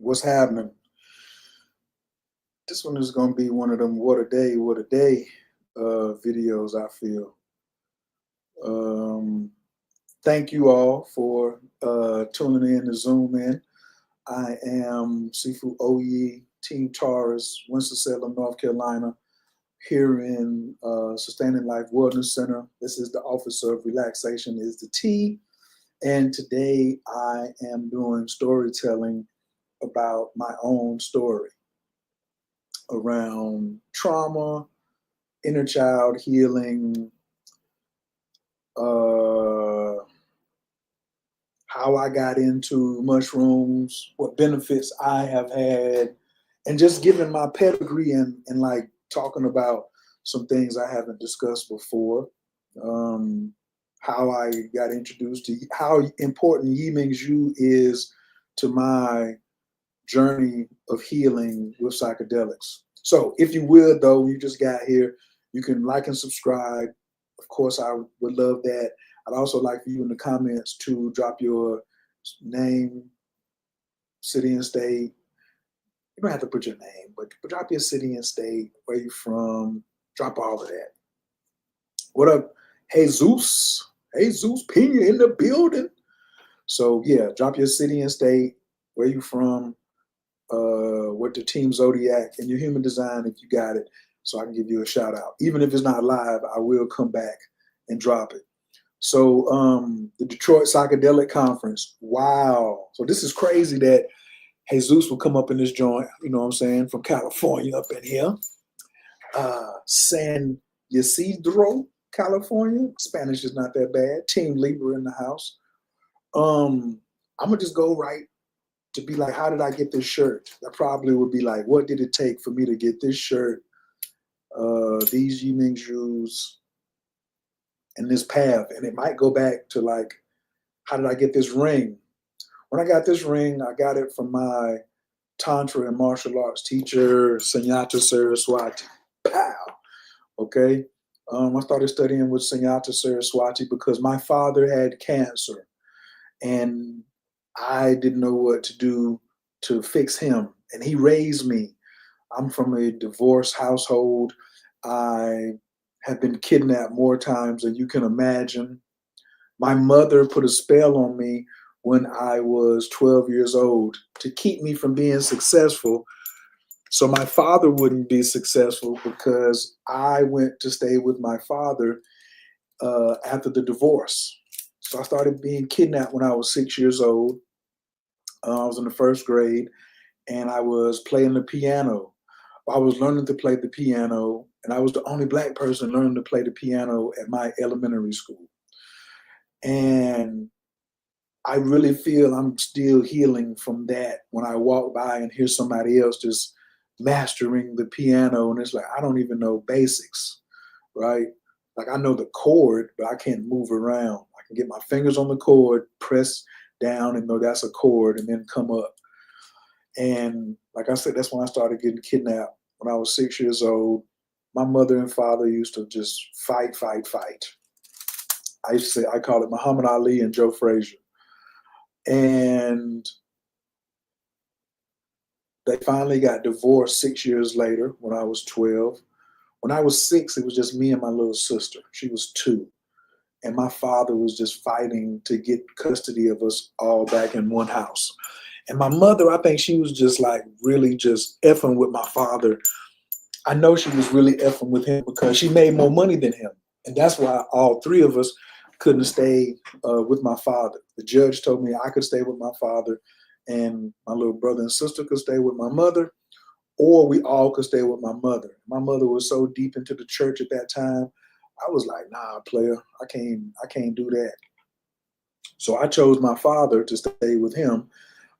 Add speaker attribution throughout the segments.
Speaker 1: What's happening? This one is going to be one of them what a day videos, I feel. Um, Thank you all for tuning in to Zoom in. I am Sifu Oye, Team Taurus, Winston-Salem, North Carolina, here in Sustaining Life Wellness Center. This is the Office of Relaxation is the T. And today I am doing storytelling about my own story around trauma, inner child healing, uh, how I got into mushrooms, what benefits I have had, and just giving my pedigree and like talking about some things I haven't discussed before. Um, how I got introduced to how important Yi Ming's Yu is to my journey of healing with psychedelics. So if you will, though, you just got here, you can like and subscribe. Of course, I would love that. I'd also like for you in the comments to drop your name, city and state. You don't have to put your name, but drop your city and state, where you from, drop all of that. What up, Jesus? Jesus Pena in the building. So yeah, drop your city and state, where you from, what the team Zodiac and your human design if you got it, so I can give you a shout out. Even if it's not live, I will come back and drop it. So the Detroit Psychedelic Conference, wow. So this is crazy that Jesus will come up in this joint, you know what I'm saying, from California up in here. San Ysidro, California. Spanish is not that bad. Team Libra in the house. I'm gonna just go right to be like, how did I get this shirt? That probably would be like, what did it take for me to get this shirt, these Yi Ming Yus, and this path? And it might go back to like, how did I get this ring? When I got this ring, I got it from my Tantra and martial arts teacher, Sunyata Saraswati. Pow! Okay. I started studying with Sunyata Saraswati because my father had cancer and I didn't know what to do to fix him. And he raised me. I'm from a divorced household. I have been kidnapped more times than you can imagine. My mother put a spell on me when I was 12 years old to keep me from being successful. So my father wouldn't be successful because I went to stay with my father after the divorce. So I started being kidnapped when I was 6 years old. I was in the first grade and I was playing the piano. I was learning to play the piano, and I was the only Black person learning to play the piano at my elementary school. And I really feel I'm still healing from that when I walk by and hear somebody else just mastering the piano. And it's like, I don't even know basics, right? Like I know the chord, but I can't move around. I can get my fingers on the chord, press down and know that's a chord, and then come up. And like I said, that's when I started getting kidnapped when I was 6 years old. My mother and father used to just fight, fight, fight. I used to say, I call it Muhammad Ali and Joe Frazier. And they finally got divorced 6 years later when I was 12. When I was 6, it was just me and my little sister. She was 2. And my father was just fighting to get custody of us all back in one house. And my mother, I think she was just like really just effing with my father. I know she was really effing with him because she made more money than him. And that's why all 3 of us couldn't stay with my father. The judge told me I could stay with my father and my little brother and sister could stay with my mother, or we all could stay with my mother. My mother was so deep into the church at that time. I was like, nah, player, I can't do that. So I chose my father to stay with him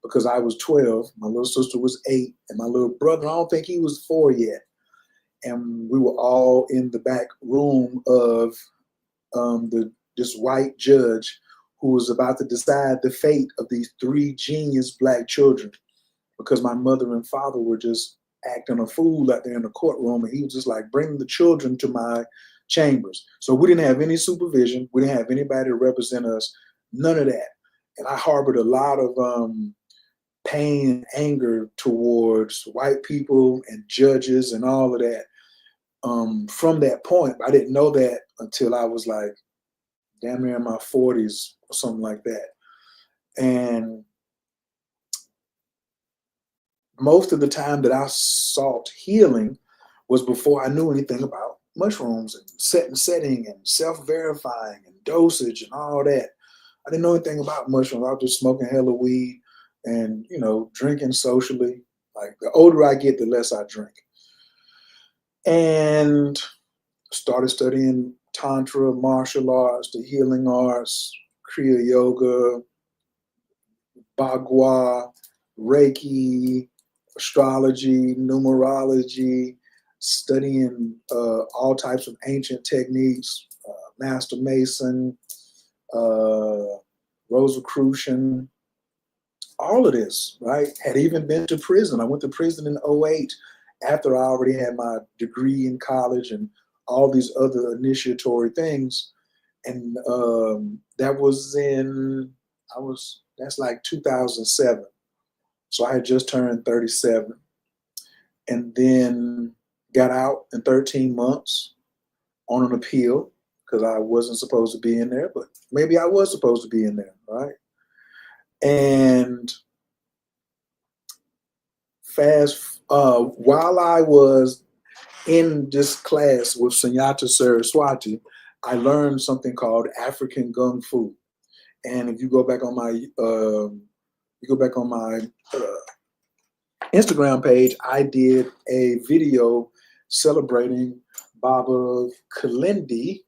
Speaker 1: because I was 12, my little sister was 8, and my little brother, I don't think he was 4 yet. And we were all in the back room of this white judge who was about to decide the fate of these 3 genius Black children, because my mother and father were just acting a fool out there in the courtroom, and he was just like, bring the children to my chambers. So we didn't have any supervision. We didn't have anybody to represent us, none of that. And I harbored a lot of pain and anger towards white people and judges and all of that. From that point, I didn't know that until I was like damn near in my 40s or something like that. And most of the time that I sought healing was before I knew anything about mushrooms and setting and self-verifying and dosage and all that. I didn't know anything about mushrooms. I was just smoking hella weed and, you know, drinking socially. Like the older I get, the less I drink. And started studying Tantra, martial arts, the healing arts, Kriya Yoga, Bagua, Reiki, astrology, numerology, studying all types of ancient techniques, Master Mason, Rosicrucian, all of this, right? Had even been to prison. I went to prison in '08 after I already had my degree in college and all these other initiatory things. And that was that's like 2007. So I had just turned 37 and then got out in 13 months on an appeal because I wasn't supposed to be in there, but maybe I was supposed to be in there, right? And while I was in this class with Sunyata Saraswati, I learned something called African Gung Fu. And if you go back on my Instagram page, I did a video celebrating Baba Kalindi,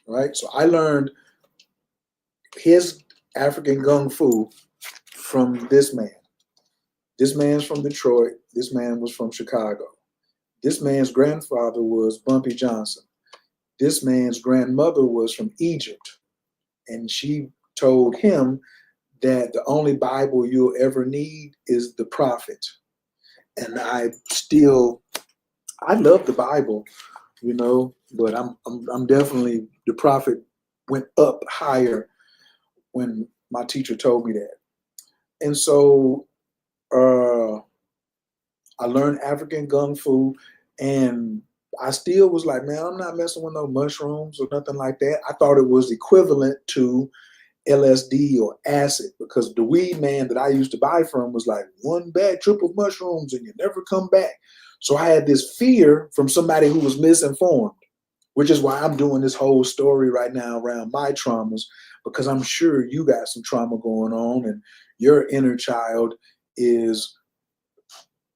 Speaker 1: right? So I learned his African Gung Fu from this man. This man's from Detroit. This man was from Chicago. This man's grandfather was Bumpy Johnson. This man's grandmother was from Egypt. And she told him that the only Bible you'll ever need is the prophet. And I love the Bible, you know, but I'm definitely, the prophet went up higher when my teacher told me that. And so I learned African Gung Fu, and I still was like, man, I'm not messing with no mushrooms or nothing like that. I thought it was equivalent to LSD or acid, because the weed man that I used to buy from was like, one bad trip of mushrooms and you never come back. So I had this fear from somebody who was misinformed, which is why I'm doing this whole story right now around my traumas, because I'm sure you got some trauma going on and your inner child is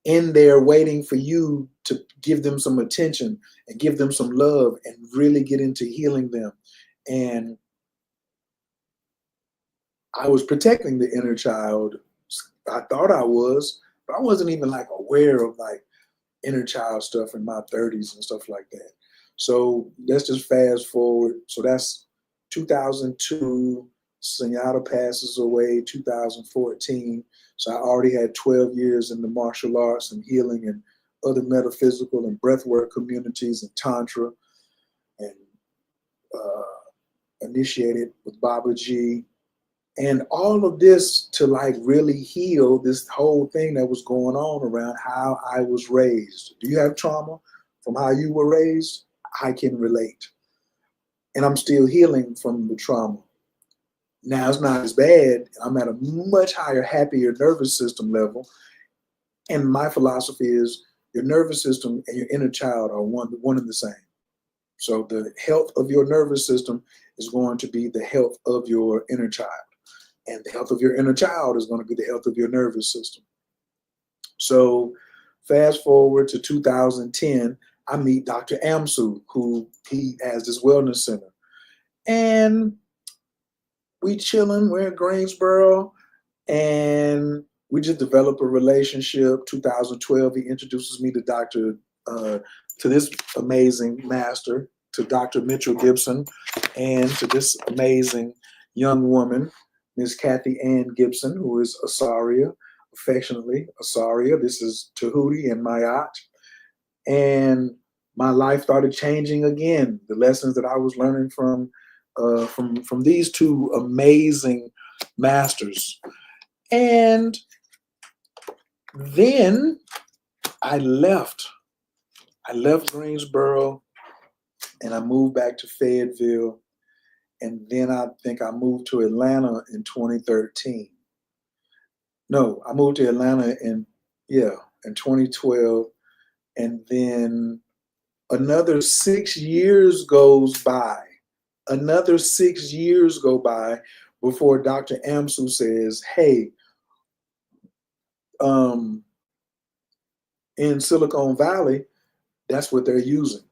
Speaker 1: in there waiting for you to give them some attention and give them some love and really get into healing them. And I was protecting the inner child. I thought I was, but I wasn't even like aware of like inner child stuff in my 30s and stuff like that. So let's just fast forward. So that's 2002. Sunyata passes away 2014. So I already had 12 years in the martial arts and healing and other metaphysical and breathwork communities and Tantra, and initiated with Babaji. And all of this to like really heal this whole thing that was going on around how I was raised. Do you have trauma from how you were raised? I can relate. And I'm still healing from the trauma. Now it's not as bad. I'm at a much higher, happier nervous system level. And my philosophy is your nervous system and your inner child are one and the same. So the health of your nervous system is going to be the health of your inner child. And the health of your inner child is going to be the health of your nervous system. So fast forward to 2010, I meet Dr. Amsu, who he has this wellness center. And we chilling, we're in Greensboro, and we just develop a relationship. 2012, he introduces me to to this amazing master, to Dr. Mitchell Gibson, and to this amazing young woman, Miss Kathy Ann Gibson, who is Asaria, affectionately Asaria. This is Tahuti and Mayat. And my life started changing again. The lessons that I was learning from these two amazing masters. And then I left. I left Greensboro and I moved back to Fayetteville. And then I think I moved to Atlanta in 2013. No, I moved to Atlanta in 2012. And then another 6 years goes by. Another 6 years go by before Dr. Amsu says, hey, in Silicon Valley, that's what they're using.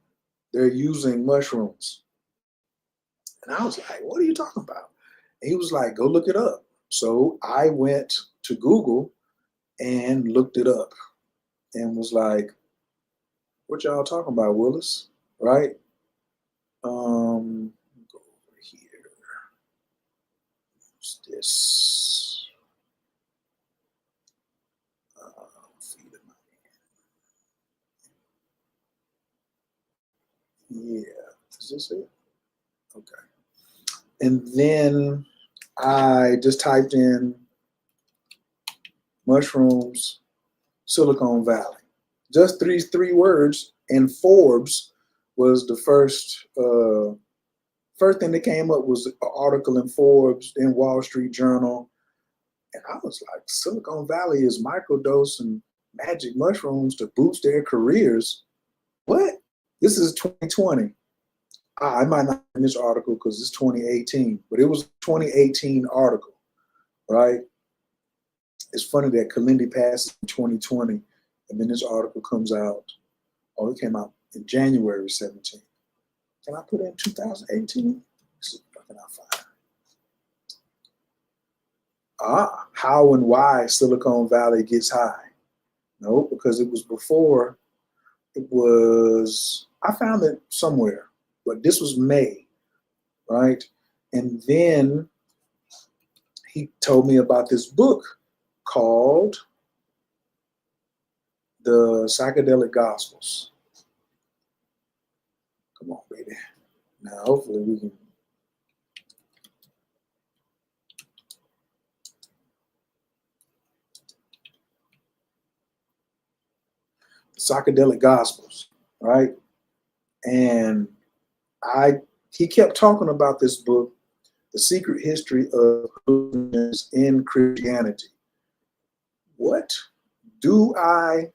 Speaker 1: They're using mushrooms. And I was like, what are you talking about? And he was like, go look it up. So I went to Google and looked it up and was like, what y'all talking about, Willis? Right? Go over here. What's this? Feed of my hand. Yeah. Is this it? Okay. And then I just typed in mushrooms, Silicon Valley. Just three words, and Forbes was the first thing that came up was an article in Forbes, then Wall Street Journal. And I was like, Silicon Valley is microdosing magic mushrooms to boost their careers. What? This is 2020. I might not in this article because it's 2018, but it was a 2018 article, right? It's funny that Kalindi passes in 2020, and then this article comes out. Oh, it came out in January 17th. Can I put in 2018? Let's see if I can find. How and why Silicon Valley gets high. No, because it was before. I found it somewhere, but this was May, right? And then he told me about this book called The Psychedelic Gospels. Come on, baby. Now, hopefully we can. Psychedelic Gospels, right? And he kept talking about this book, The Secret History of Hallucinations in Christianity. What do I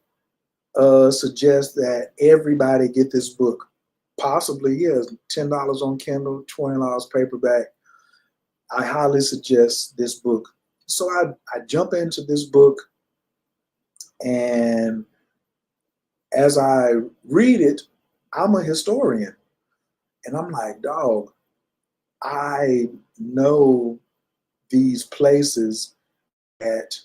Speaker 1: suggest that everybody get this book? Possibly, yes, $10 on Kindle, $20 paperback. I highly suggest this book. So I jump into this book, and as I read it, I'm a historian. And I'm like, dog, I know these places that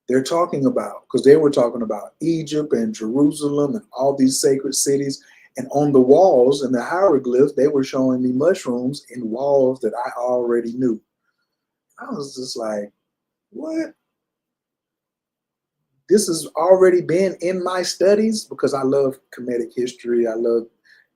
Speaker 1: they're talking about, because they were talking about Egypt and Jerusalem and all these sacred cities. And on the walls and the hieroglyphs, they were showing me mushrooms in walls that I already knew. I was just like, what? This has already been in my studies, because I love Kemetic history. I love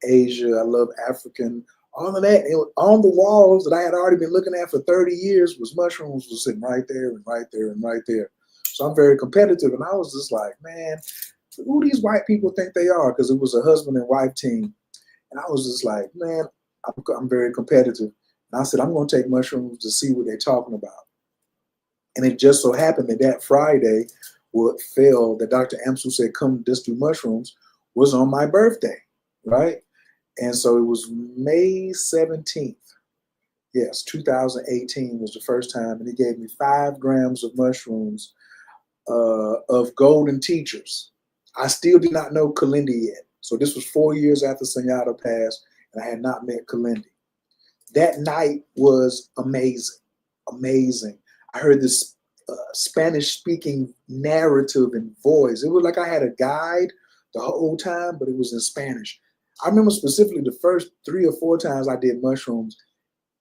Speaker 1: Asia. I love African, all of that. On the walls that I had already been looking at for 30 years was mushrooms was sitting right there and right there and right there. So I'm very competitive. And I was just like, man, who these white people think they are? Because it was a husband and wife team. And I was just like, man, I'm very competitive. And I said, I'm going to take mushrooms to see what they're talking about. And it just so happened that Friday, what fell that Dr. Amsu said, come just do mushrooms, was on my birthday, right? And so it was May 17th. Yes, 2018 was the first time. And he gave me 5 grams of mushrooms of golden teachers. I still did not know Kalindi yet. So this was 4 years after Sunyata passed, and I had not met Kalindi. That night was amazing, amazing. I heard this Spanish-speaking narrative and voice. It was like I had a guide the whole time, but it was in Spanish. I remember specifically the first 3 or 4 times I did mushrooms,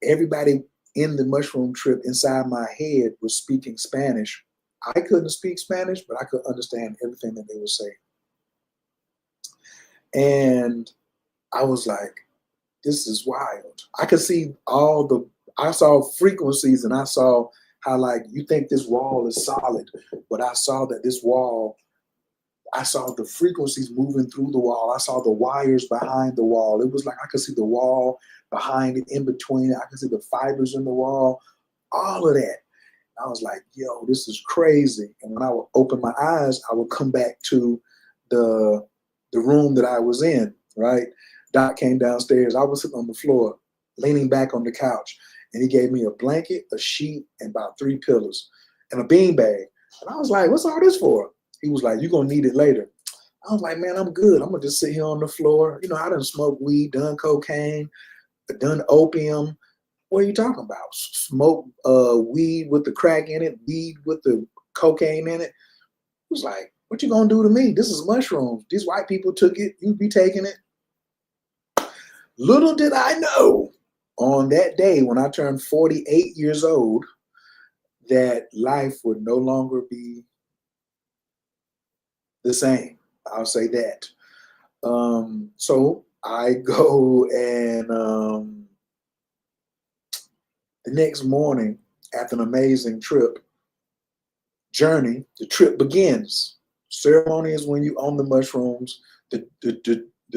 Speaker 1: everybody in the mushroom trip inside my head was speaking Spanish. I couldn't speak Spanish, but I could understand everything that they were saying. And I was like, this is wild. I could see I saw frequencies, and I saw how like you think this wall is solid, but I saw that this wall, I saw the frequencies moving through the wall. I saw the wires behind the wall. It was like I could see the wall behind it, in between it. I could see the fibers in the wall, all of that. I was like, yo, this is crazy. And when I would open my eyes, I would come back to the room that I was in, right? Doc came downstairs. I was sitting on the floor, leaning back on the couch. And he gave me a blanket, a sheet, and about 3 pillows and a beanbag. And I was like, what's all this for? He was like, you're going to need it later. I was like, man, I'm good. I'm going to just sit here on the floor. You know, I done smoked weed, done cocaine, done opium. What are you talking about? Smoke weed with the crack in it, weed with the cocaine in it. He was like, what you going to do to me? This is mushrooms. These white people took it. You be taking it. Little did I know on that day when I turned 48 years old that life would no longer be the same. I'll say that. So I go and the next morning, after an amazing journey, the trip begins. Ceremony is when you own the mushrooms. The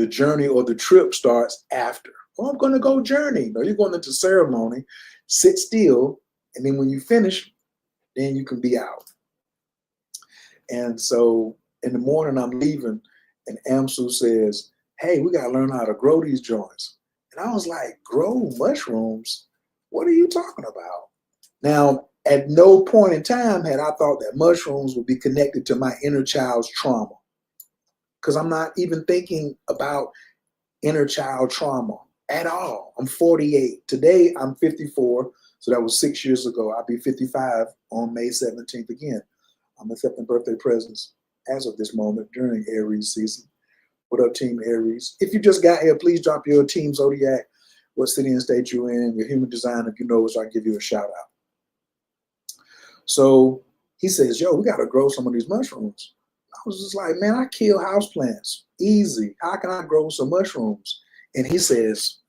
Speaker 1: journey or the trip starts after. Well, I'm going to go journey. No, you're going into ceremony, sit still, and then when you finish, then you can be out. And so in the morning, I'm leaving, and Amsu says, hey, we got to learn how to grow these joints. And I was like, grow mushrooms? What are you talking about? Now, at no point in time had I thought that mushrooms would be connected to my inner child's trauma, because I'm not even thinking about inner child trauma at all. I'm 48. Today, I'm 54. So that was 6 years ago. I'll be 55 on May 17th again. I'm accepting birthday presents as of this moment during Aries season. What up, Team Aries? If you just got here, please drop your Team Zodiac, what city and state you're in, your human design, if you know it, so I can give you a shout out. So he says, yo, we got to grow some of these mushrooms. I was just like, man, I kill houseplants. Easy. How can I grow some mushrooms? And he says,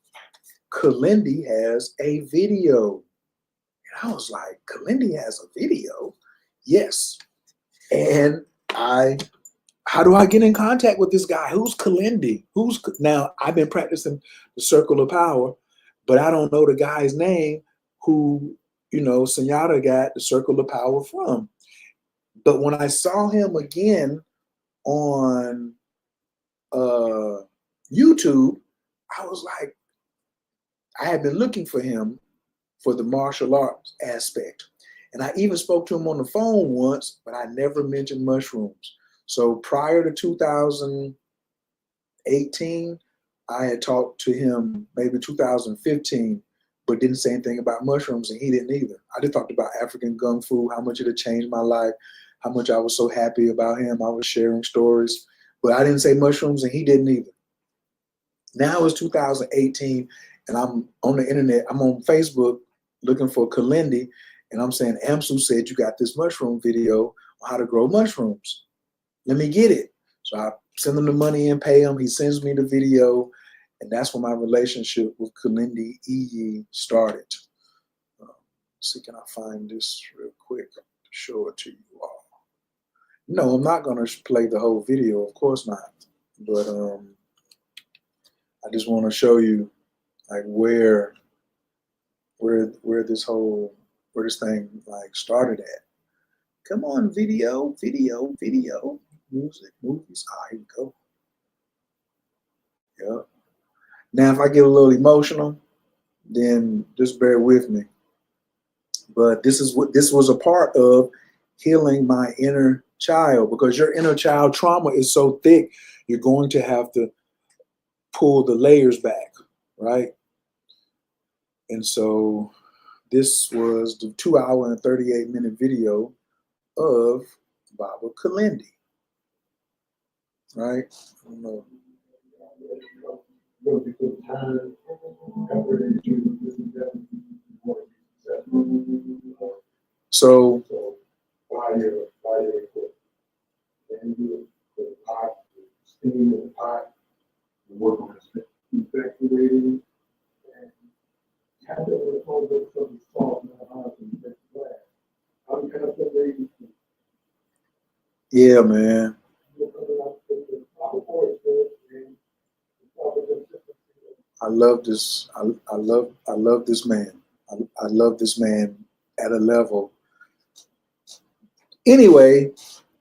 Speaker 1: Kalindi has a video. And I was like, Kalindi has a video? Yes. And how do I get in contact with this guy? Who's Kalindi? Now, I've been practicing the circle of power, but I don't know the guy's name who, Senyata got the circle of power from. But when I saw him again on YouTube, I was like, I had been looking for him for the martial arts aspect. And I even spoke to him on the phone once, but I never mentioned mushrooms. So prior to 2018, I had talked to him maybe 2015, but didn't say anything about mushrooms, and he didn't either. I just talked about African Kung Fu, how much it had changed my life, how much I was so happy about him. I was sharing stories, but I didn't say mushrooms, and he didn't either. Now it's 2018, and I'm on the internet. I'm on Facebook looking for Kalindi, and I'm saying, Amsu said you got this mushroom video on how to grow mushrooms. Let me get it. So I send him the money and pay him. He sends me the video, and that's when my relationship with Kalindi Iyi started. See, can I find this real quick to show it to you all? No, I'm not going to play the whole video. Of course not. But I just want to show you like where this thing like started at. Come on, video, music, movies. Here we go. Yeah. Now, if I get a little emotional, then just bear with me. But this was a part of healing my inner child, because your inner child trauma is so thick, you're going to have to pull the layers back, right? And so this was the 2-hour and 38-minute video of Baba Kalindi, right? I don't know. So steam in the pot, work on evacuating, and have a little bit of salt in the house and make glass. Yeah, man. I love this. I love this man. I love this man at a level. Anyway,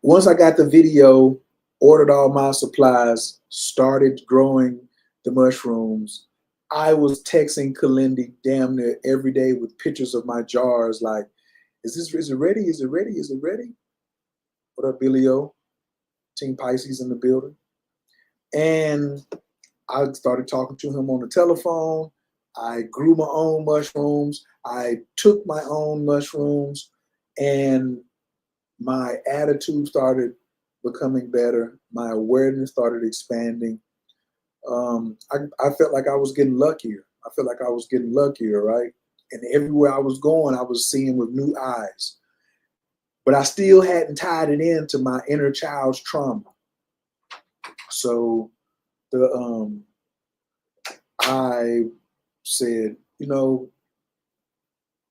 Speaker 1: once I got the video, ordered all my supplies, started growing the mushrooms, I was texting Kalindi damn near every day with pictures of my jars. Like, is it ready? Is it ready? Is it ready? What up, Billy O? Team Pisces in the building. And I started talking to him on the telephone. I grew my own mushrooms. I took my own mushrooms, and my attitude started becoming better. My awareness started expanding. I felt like I was getting luckier. I felt like I was getting luckier, right? And everywhere I was going, I was seeing with new eyes. But I still hadn't tied it into my inner child's trauma. So I said,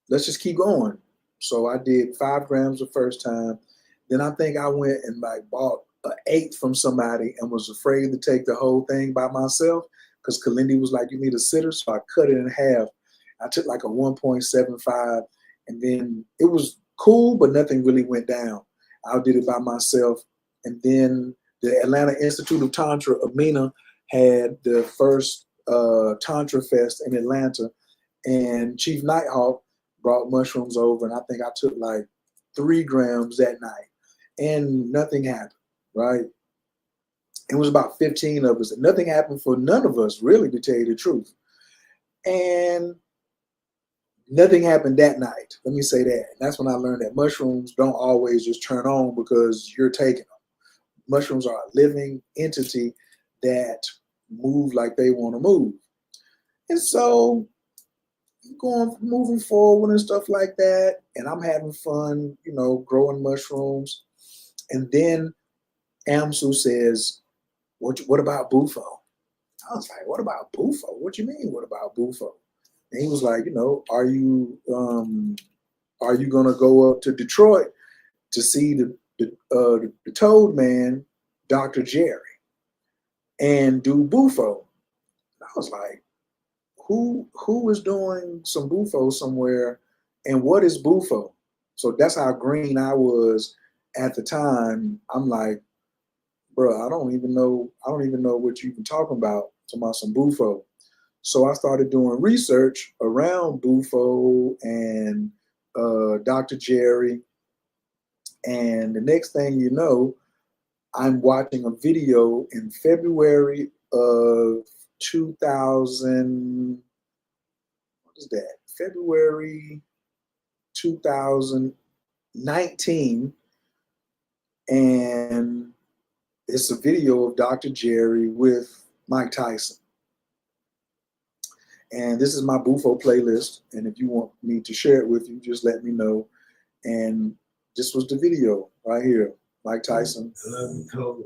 Speaker 1: let's just keep going. So I did 5 grams the first time. Then I think I went and like bought an eighth from somebody and was afraid to take the whole thing by myself because Kalindi was like, you need a sitter. So I cut it in half. I took like a 1.75, and then it was cool, but nothing really went down. I did it by myself. And then the Atlanta Institute of Tantra, Amina, had the first Tantra Fest in Atlanta, and Chief Nighthawk brought mushrooms over, and I think I took like 3 grams that night, and nothing happened, right? It was about 15 of us, and nothing happened for none of us, really, to tell you the truth. And nothing happened that night. Let me say that. And that's when I learned that mushrooms don't always just turn on because you're taking them. Mushrooms are a living entity that move like they want to move. And so moving forward and stuff like that, and I'm having fun, growing mushrooms. And then Amsu says, what about Bufo? I was like, what about Bufo? What you mean, what about Bufo? And he was like, are you gonna go up to Detroit to see the Toad Man, Dr. Jerry, and do Bufo? And I was like, who is doing some Bufo somewhere, and what is Bufo? So that's how green I was at the time. I'm like, bro, I don't even know what you've been talking about some Bufo. So I started doing research around Bufo and Dr. Jerry. And the next thing you know, I'm watching a video in February of 2000. What is that? February 2019. And it's a video of Dr. Jerry with Mike Tyson. And this is my Bufo playlist. And if you want me to share it with you, just let me know. And this was the video right here. Mike Tyson. I love the toad.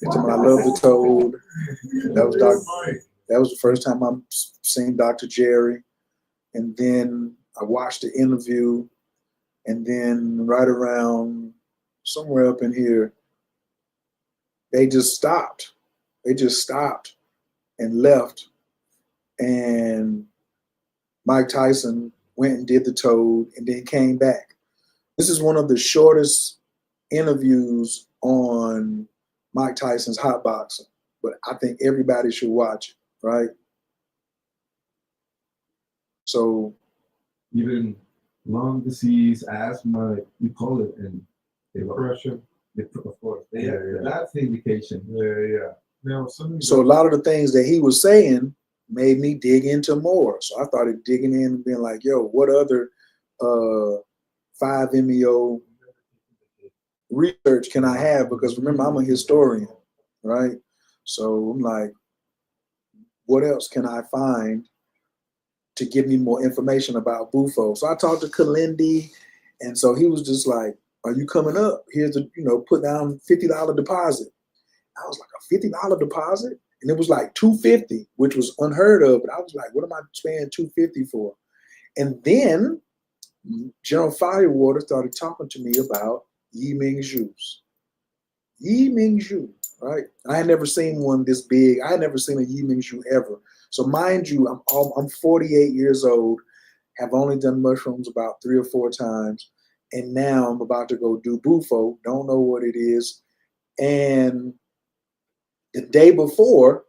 Speaker 1: I love the toad. That was the first time I've seen Dr. Jerry. And then I watched the interview. And then right around somewhere up in here, they just stopped. They just stopped and left. And Mike Tyson went and did the toad and then came back. This is one of the shortest interviews on Mike Tyson's Hot Boxing, but I think everybody should watch it, right? So
Speaker 2: even lung disease, asthma, you call it, and depression. Of course, that's the indication.
Speaker 3: Yeah. Now,
Speaker 1: so a lot of the things that he was saying made me dig into more. So I started digging in and being like, yo, what other 5-MeO research can I have? Because remember, I'm a historian, right? So I'm like, what else can I find to give me more information about Bufo? So I talked to Kalindi, and so he was just like, are you coming up? Here's the, put down $50 deposit. I was like, a $50 deposit? And it was like $250, which was unheard of. But I was like, what am I paying $250 for? And then General Firewater started talking to me about Yi Ming Zhu's. Yi Ming Zhu, right? I had never seen one this big. I had never seen a Yi Ming Zhu ever. So mind you, I'm 48 years old, have only done mushrooms about 3 or 4 times, and now I'm about to go do Bufo. Don't know what it is. And the day before,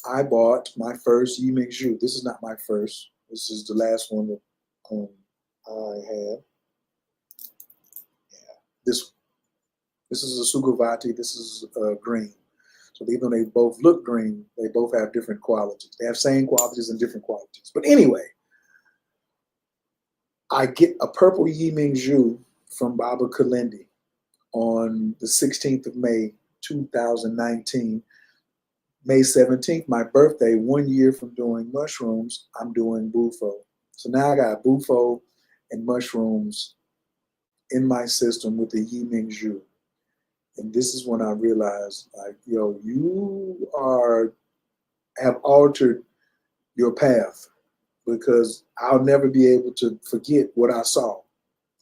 Speaker 1: I bought my first Yi Ming Zhu. This is not my first. This is the last one that I had. Yeah, this one. This is a Sugawati. This is green. So even though they both look green, they both have different qualities. They have same qualities and different qualities. But anyway, I get a purple Yi Ming Zhu from Baba Kalindi on the 16th of May, 2019. May 17th, my birthday, 1 year from doing mushrooms, I'm doing Bufo. So now I got Bufo and mushrooms in my system with the Yi Ming Zhu. And this is when I realized, like, yo, you have altered your path, because I'll never be able to forget what I saw,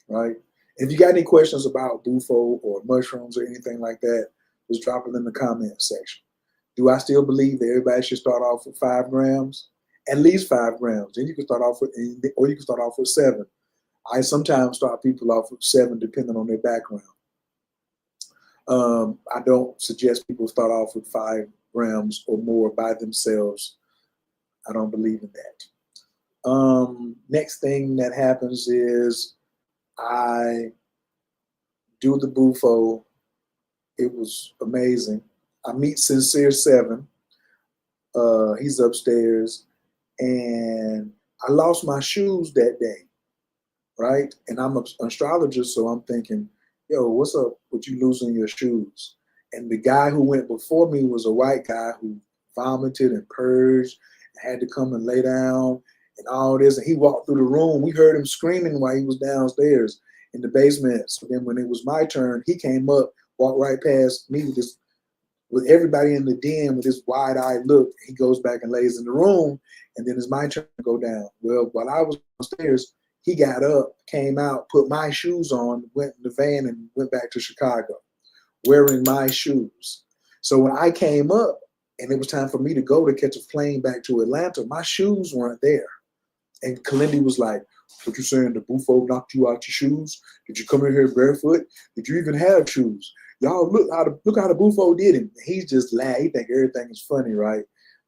Speaker 1: right? If you got any questions about Bufo or mushrooms or anything like that, just drop it in the comment section. Do I still believe that everybody should start off with 5 grams? At least 5 grams. Then you can start off with, or you can start off with 7. I sometimes start people off with 7 depending on their background. I don't suggest people start off with 5 grams or more by themselves. I don't believe in that. Next thing that happens is I do the Bufo. It was amazing. I meet Sincere 7. He's upstairs, and I lost my shoes that day, right? And I'm an astrologer, so I'm thinking, yo, what's up with you losing your shoes? And the guy who went before me was a white guy who vomited and purged and had to come and lay down and all this. And he walked through the room. We heard him screaming while he was downstairs in the basement. So then when it was my turn, he came up, walked right past me with everybody in the den with this wide-eyed look. He goes back and lays in the room, and then it's my turn to go down. Well, while I was downstairs, he got up, came out, put my shoes on, went in the van, and went back to Chicago wearing my shoes. So when I came up and it was time for me to go to catch a plane back to Atlanta, my shoes weren't there. And Kalindi was like, what you saying, the Bufo knocked you out your shoes? Did you come in here barefoot? Did you even have shoes? Y'all look how the Bufo did him. He's just laugh. He think everything is funny, right?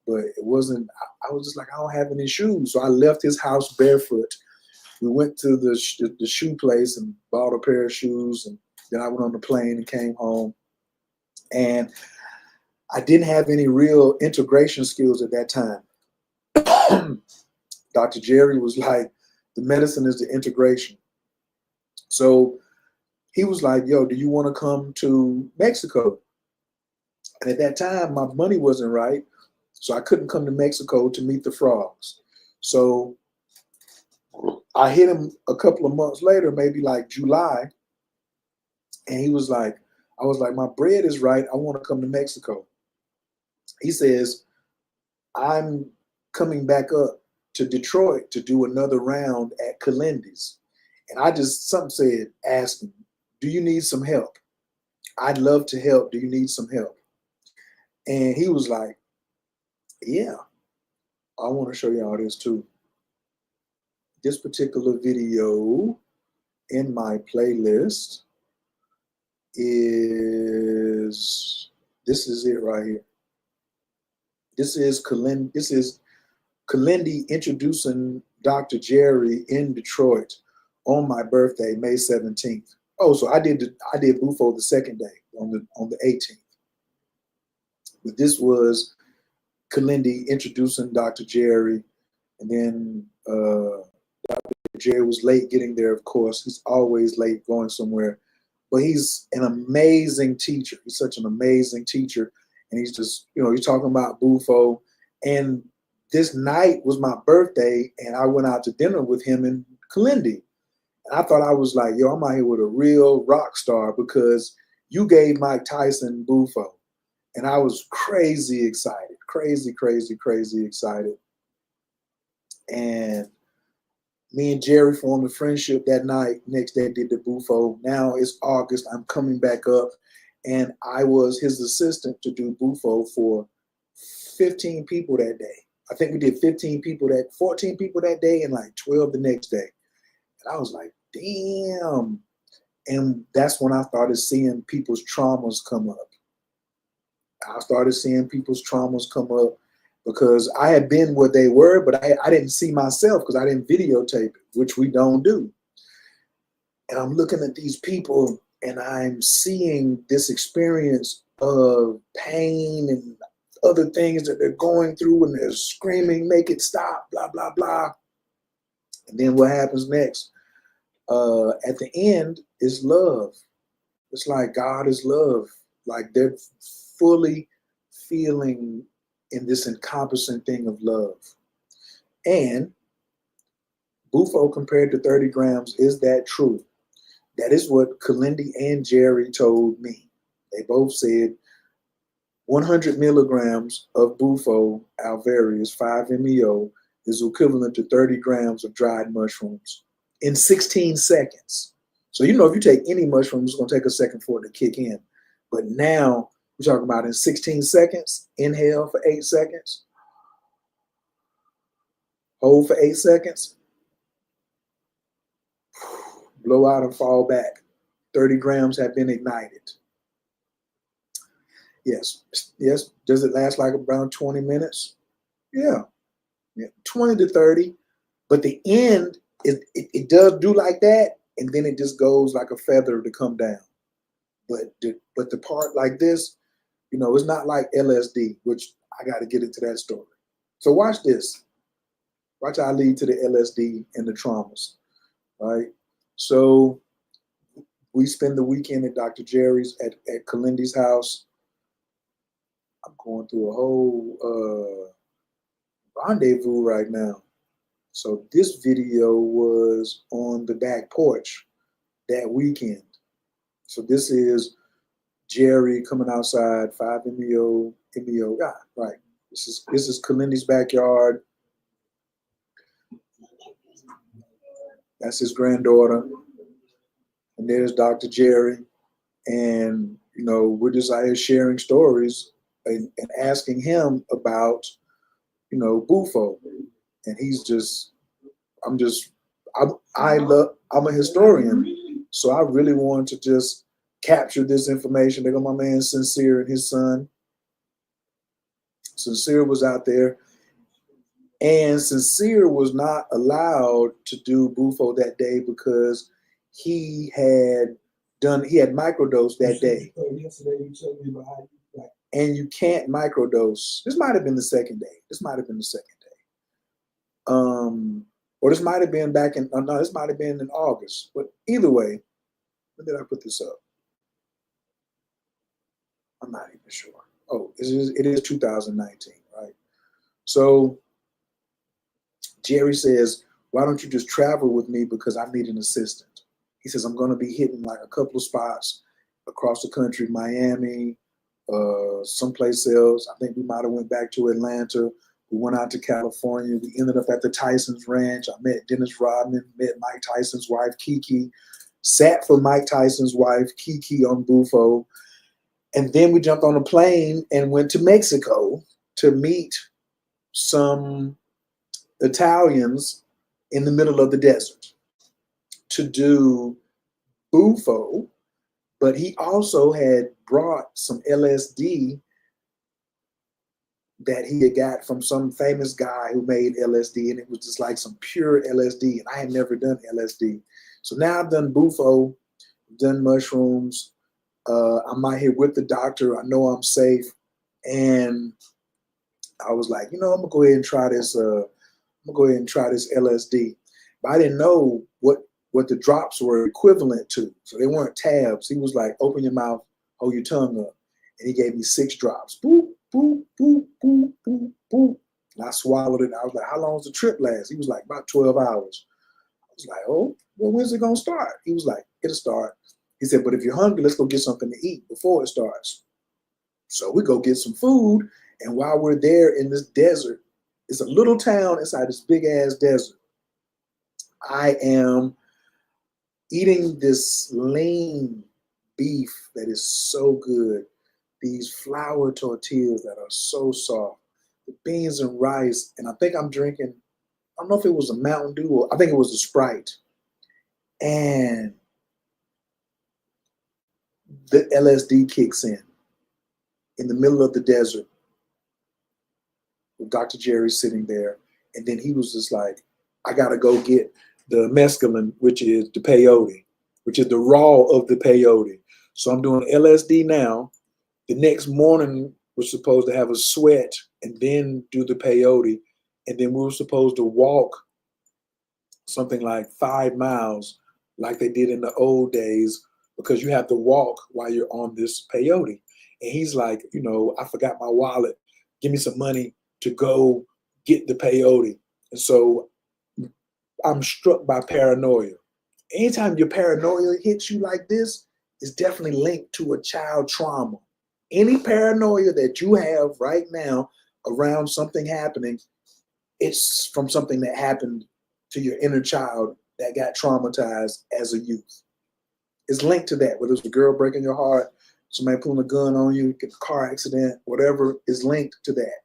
Speaker 1: But it wasn't. I was just like, I don't have any shoes. So I left his house barefoot. We went to the shoe place and bought a pair of shoes, and then I went on the plane and came home. And I didn't have any real integration skills at that time. Dr. Jerry was like, the medicine is the integration. So he was like, yo, do you want to come to Mexico? And at that time, my money wasn't right. So I couldn't come to Mexico to meet the frogs. So I hit him a couple of months later, maybe like July. And he was like, I was like, my bread is right. I want to come to Mexico. He says, I'm coming back up to Detroit to do another round at Kalindi's. And I just, something said, ask him, do you need some help? I'd love to help. Do you need some help? And he was like, yeah, I want to show y'all this too. This particular video in my playlist is, this is it right here. This is Kalindi introducing Dr. Jerry in Detroit on my birthday, May 17th. Oh, so I did Bufo the second day on the 18th. But this was Kalindi introducing Dr. Jerry, and then Dr. Jerry was late getting there, of course. He's always late going somewhere. But he's an amazing teacher. He's such an amazing teacher. And he's just, he's talking about Bufo. And this night was my birthday, and I went out to dinner with him in Kalindi. And I thought I was like, yo, I'm out here with a real rock star because you gave Mike Tyson Bufo. And I was crazy excited, crazy excited. And Me and Jerry formed a friendship that night. Next day, did the Bufo. Now it's August. I'm coming back up, and I was his assistant to do Bufo for 15 people that day. I think we did 14 people that day, and like 12 the next day. And I was like, damn. And that's when I started seeing people's traumas come up. I started seeing people's traumas come up because I had been where they were, but I didn't see myself because I didn't videotape it, which we don't do. And I'm looking at these people and I'm seeing this experience of pain and other things that they're going through, and they're screaming, make it stop, blah, blah, blah. And then what happens next? At the end is love. It's like God is love. Like they're fully feeling in this encompassing thing of love. And Bufo compared to 30 grams, is that true? That is what Kalindi and Jerry told me. They both said 100 milligrams of Bufo alvarius, 5-MeO, is equivalent to 30 grams of dried mushrooms in 16 seconds. So, you know, if you take any mushroom, it's going to take a second for it to kick in. But now we're talking about in 16 seconds, inhale for 8 seconds, hold for 8 seconds, blow out and fall back. 30 grams have been ignited. Yes. Does it last like around 20 minutes? Yeah. 20 to 30. But the end, it does do like that, and then it just goes like a feather to come down. But the part like this, you know, it's not like LSD, which I got to get into that story. So watch this. Watch how I lead to the LSD and the traumas, right? So we spend the weekend at Dr. Jerry's at Kalindi's house. I'm going through a whole rendezvous right now. So this video was on the back porch that weekend. So this is Jerry coming outside, 5-MeO, MeO, right. This is Kalindi's backyard. That's his granddaughter. And there's Dr. Jerry. And, you know, we're just out here sharing stories and asking him about, you know, Bufo. And he's just, I'm a historian. So I really wanted to just capture this information. They got my man Sincere and his son. Sincere was out there. And Sincere was not allowed to do Bufo that day because he had microdosed that day. And you can't microdose. This might have been the second day. Or this might have been this might have been in August. But either way, when did I put this up? I'm not even sure. Oh, it is 2019, right? So Jerry says, why don't you just travel with me because I need an assistant? He says, I'm going to be hitting like a couple of spots across the country, Miami, someplace else. I think we might have went back to Atlanta. We went out to California. We ended up at the Tyson's Ranch. I met Dennis Rodman, met Mike Tyson's wife, Kiki, sat for Mike Tyson's wife, Kiki, on Bufo. And then we jumped on a plane and went to Mexico to meet some Italians in the middle of the desert to do Bufo, but he also had brought some LSD that he had got from some famous guy who made LSD, and it was just like some pure LSD, and I had never done LSD. So now I've done Bufo, done mushrooms. I'm out here with the doctor. I know I'm safe, and I was like, you know, I'm gonna go ahead and try this. LSD, but I didn't know what the drops were equivalent to. So they weren't tabs. He was like, open your mouth, hold your tongue up, and he gave me 6 drops. Boop, boop, boop, boop, boop, boop. And I swallowed it. I was like, how long does the trip last? He was like, about 12 hours. I was like, oh, well, when's it gonna start? He was like, it'll start. He said, but if you're hungry, let's go get something to eat before it starts. So we go get some food, and while we're there in this desert, it's a little town inside this big ass desert. I am eating this lean beef that is so good. These flour tortillas that are so soft. The beans and rice. And I think I'm drinking, I don't know if it was a Mountain Dew or I think it was a Sprite. And the LSD kicks in the middle of the desert with Dr. Jerry sitting there. And then he was just like, I got to go get the mescaline, which is the peyote, which is the raw of the peyote. So I'm doing LSD now. The next morning, we're supposed to have a sweat and then do the peyote. And then we were supposed to walk something like 5 miles like they did in the old days because you have to walk while you're on this peyote. And he's like, you know, I forgot my wallet. Give me some money to go get the peyote. And so I'm struck by paranoia. Anytime your paranoia hits you like this, it's definitely linked to a child trauma. Any paranoia that you have right now around something happening, it's from something that happened to your inner child that got traumatized as a youth. It's linked to that, whether it's a girl breaking your heart, somebody pulling a gun on you, get a car accident, whatever is linked to that.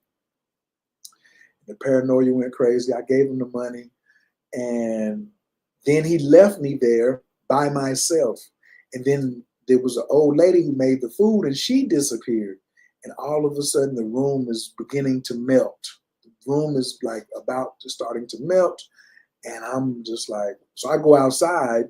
Speaker 1: The paranoia went crazy. I gave him the money, and then he left me there by myself. And then there was an old lady who made the food, and she disappeared. And all of a sudden, the room is beginning to melt. The room is like about to starting to melt. And I'm just like, so I go outside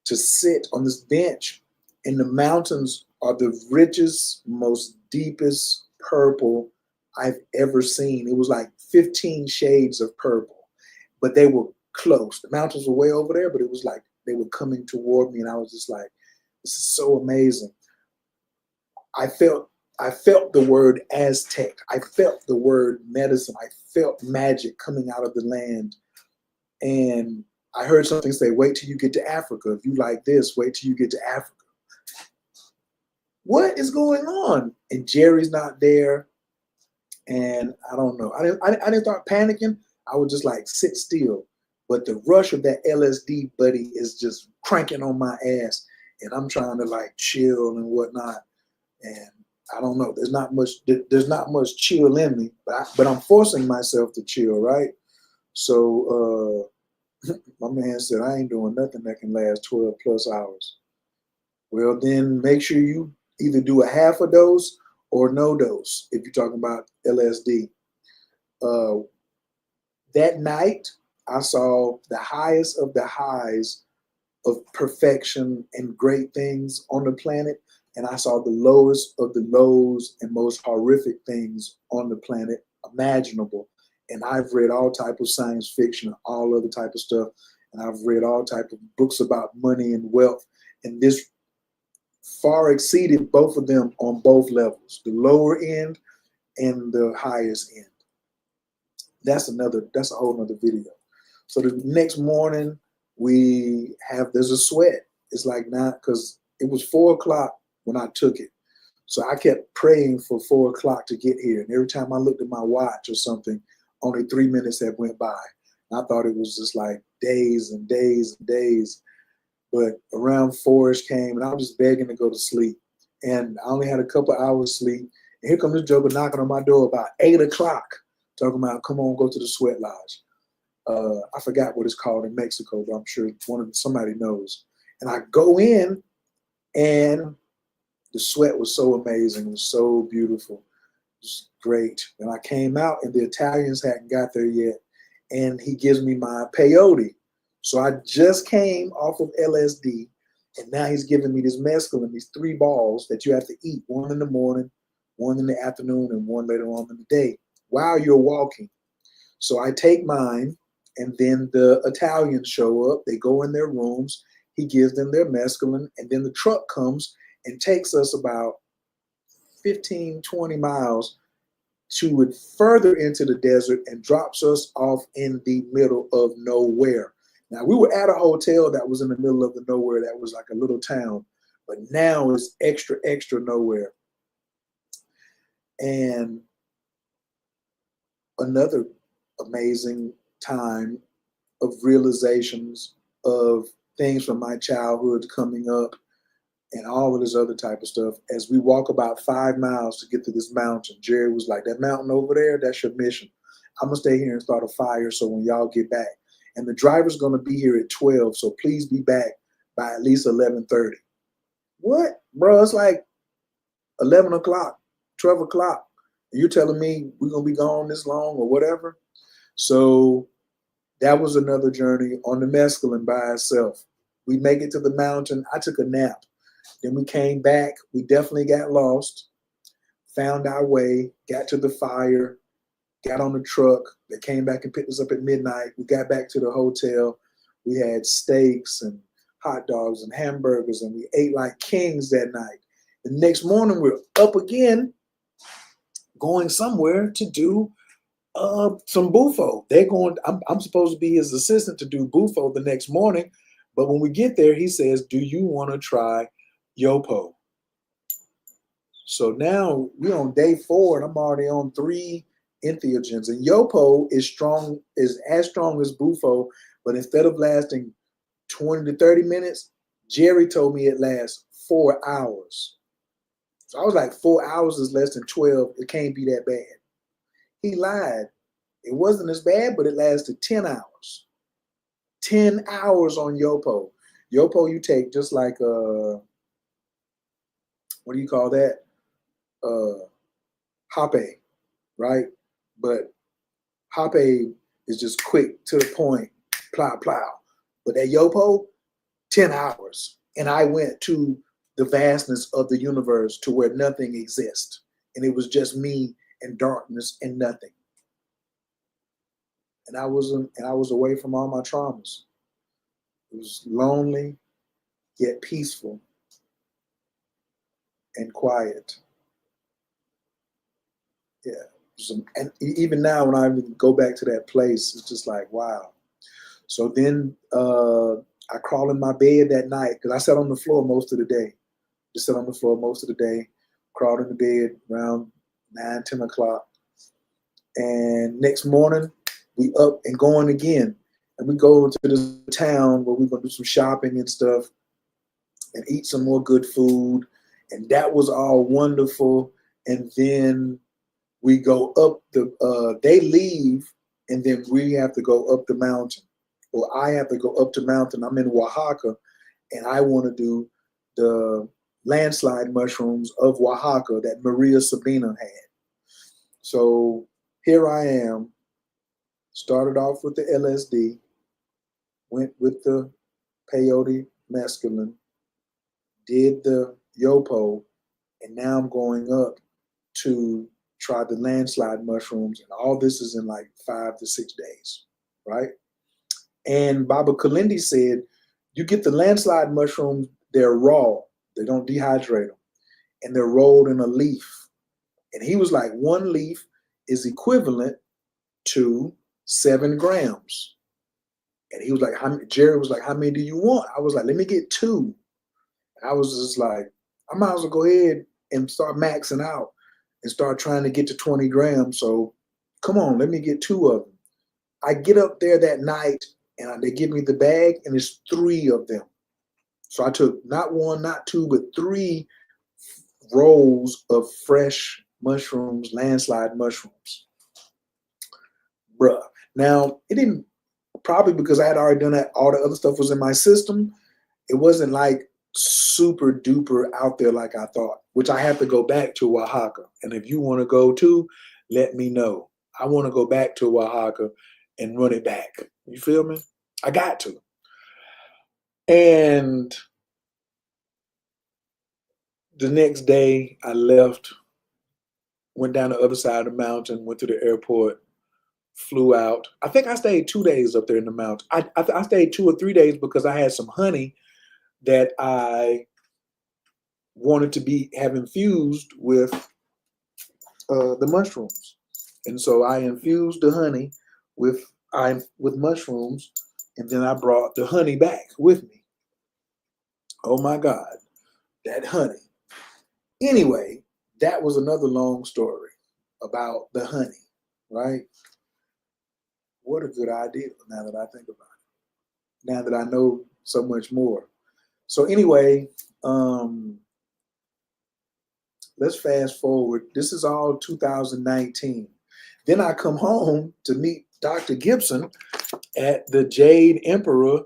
Speaker 1: to sit on this bench, and the mountains are the richest, most deepest purple I've ever seen. It was like 15 shades of purple, but they were close. The mountains were way over there, but it was like they were coming toward me, and I was just like, this is so amazing. I felt the word Aztec. I felt the word medicine. I felt magic coming out of the land. And I heard something say, wait till you get to Africa. If you like this, wait till you get to Africa. What is going on? And Jerry's not there. And I don't know. I didn't start panicking. I would just like sit still. But the rush of that LSD, buddy, is just cranking on my ass. And I'm trying to like chill and whatnot. And I don't know. There's not much chill in me, but I'm forcing myself to chill, right? So my man said, I ain't doing nothing that can last 12 plus hours. Well, then make sure you either do a half a dose or no dose if you're talking about LSD. That night, I saw the highest of the highs of perfection and great things on the planet. And I saw the lowest of the lows and most horrific things on the planet imaginable. And I've read all type of science fiction, all other type of stuff. And I've read all type of books about money and wealth. And this far exceeded both of them on both levels, the lower end and the highest end. That's a whole nother video. So the next morning there's a sweat. It's like not, because it was 4 o'clock when I took it. So I kept praying for 4 o'clock to get here. And every time I looked at my watch or something, only 3 minutes had went by. And I thought it was just like days and days and days. But around 4-ish came, and I was just begging to go to sleep. And I only had a couple hours sleep. And here comes this joker knocking on my door about 8 o'clock, talking about, come on, go to the sweat lodge. I forgot what it's called in Mexico, but I'm sure somebody knows. And I go in, and the sweat was so amazing. It was so beautiful. It was great. And I came out, and the Italians hadn't got there yet. And he gives me my peyote. So I just came off of LSD, and now he's giving me this mescaline, these 3 balls that you have to eat, 1 in the morning, 1 in the afternoon, and 1 later on in the day while you're walking. So I take mine, and then the Italians show up. They go in their rooms. He gives them their mescaline, and then the truck comes and takes us about 15, 20 miles to it further into the desert and drops us off in the middle of nowhere. Now, we were at a hotel that was in the middle of the nowhere that was like a little town, but now it's extra, extra nowhere. And another amazing time of realizations of things from my childhood coming up and all of this other type of stuff. As we walk about 5 miles to get to this mountain, Jerry was like, that mountain over there, that's your mission. I'm gonna stay here and start a fire so when y'all get back. And the driver's gonna be here at 12, so please be back by at least 11:30. What? Bro, it's like 11 o'clock, 12 o'clock. And you're telling me we're gonna be gone this long or whatever? So that was another journey on the mescaline by itself. We make it to the mountain. I took a nap. Then we came back. We definitely got lost, found our way, got to the fire, got on the truck. They came back and picked us up at midnight. We got back to the hotel. We had steaks and hot dogs and hamburgers, and we ate like kings that night. The next morning, we're up again, going somewhere to do some bufo. They're going. I'm supposed to be his assistant to do bufo the next morning, but when we get there, he says, "Do you want to try yopo?" So now we're on day 4, and I'm already on 3 entheogens. And yopo is strong, is as strong as bufo, but instead of lasting 20 to 30 minutes, Jerry told me it lasts 4 hours. So I was like, 4 hours is less than 12. It can't be that bad. He lied. It wasn't as bad, but it lasted 10 hours. 10 hours on yopo. Yopo you take just like, what do you call that? Hape, right? But hape is just quick, to the point, plow, plow. But that yopo, 10 hours. And I went to the vastness of the universe to where nothing exists. And it was just me and darkness and nothing. And I was away from all my traumas. It was lonely, yet peaceful and quiet. Yeah. And even now, when I go back to that place, it's just like, wow. So then I crawl in my bed that night, because I sat on the floor most of the day. Just sat on the floor most of the day, crawled in the bed around 9, 10 o'clock. And next morning, we up and going again. And we go to this town where we're going to do some shopping and stuff and eat some more good food. And that was all wonderful. And then we go up they leave, and then we have to go up the mountain. Or I have to go up the mountain. I'm in Oaxaca, and I want to do the landslide mushrooms of Oaxaca that Maria Sabina had. So here I am, started off with the LSD, went with the peyote mescaline, did the yopo, and now I'm going up to try the landslide mushrooms, and all this is in like 5 to 6 days, right? And Baba Kalindi said, you get the landslide mushrooms, they're raw, they don't dehydrate them, and they're rolled in a leaf. And he was like, 1 leaf is equivalent to 7 grams. And he was like, Jerry was like, how many do you want? I was like, let me get 2. And I was just like, I might as well go ahead and start maxing out and start trying to get to 20 grams. So come on, let me get 2 of them. I get up there that night, and they give me the bag, and it's 3 of them. So I took not 1, not 2, but 3 rolls of fresh mushrooms, landslide mushrooms. Bruh. Now, it didn't, probably because I had already done that, all the other stuff was in my system. It wasn't like super duper out there like I thought, which I have to go back to Oaxaca. And if you want to go too, let me know. I want to go back to Oaxaca and run it back. You feel me? I got to. And the next day I left, went down the other side of the mountain, went to the airport, flew out. I think I stayed 2 days up there in the mountain. I stayed 2 or 3 days because I had some honey that I wanted to have infused with the mushrooms. And so I infused the honey with mushrooms, and then I brought the honey back with me. Oh my God, that honey. Anyway, that was another long story about the honey, right? What a good idea now that I think about it. now that I know so much more. So anyway, let's fast forward. This is all 2019. Then I come home to meet Dr. Gibson at the Jade Emperor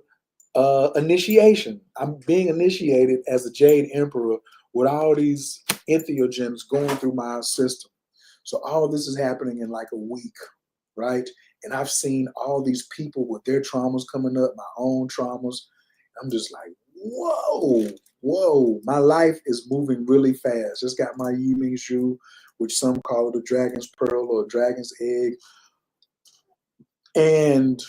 Speaker 1: initiation. I'm being initiated as a Jade Emperor with all these entheogens going through my system. So all this is happening in like a week, right? And I've seen all these people with their traumas coming up, my own traumas. I'm just like, whoa. My life is moving really fast. Just got my Yiming Shu, which some call it a dragon's pearl or a dragon's egg. And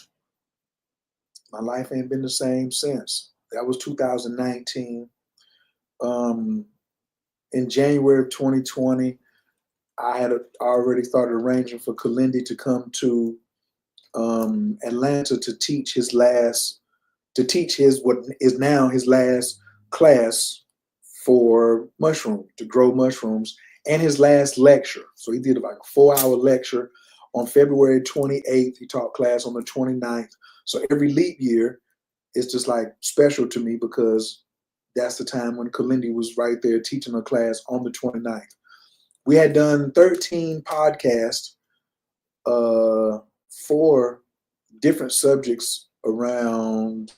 Speaker 1: my life ain't been the same since. That was 2019. In January of 2020, I had already started arranging for Kalindi to come to Atlanta to teach what is now his last class for to grow mushrooms, and his last lecture. So he did like a 4-hour lecture on February 28th. He taught class on the 29th. So every leap year is just like special to me because that's the time when Kalindi was right there teaching a class on the 29th. We had done 13 podcasts for different subjects around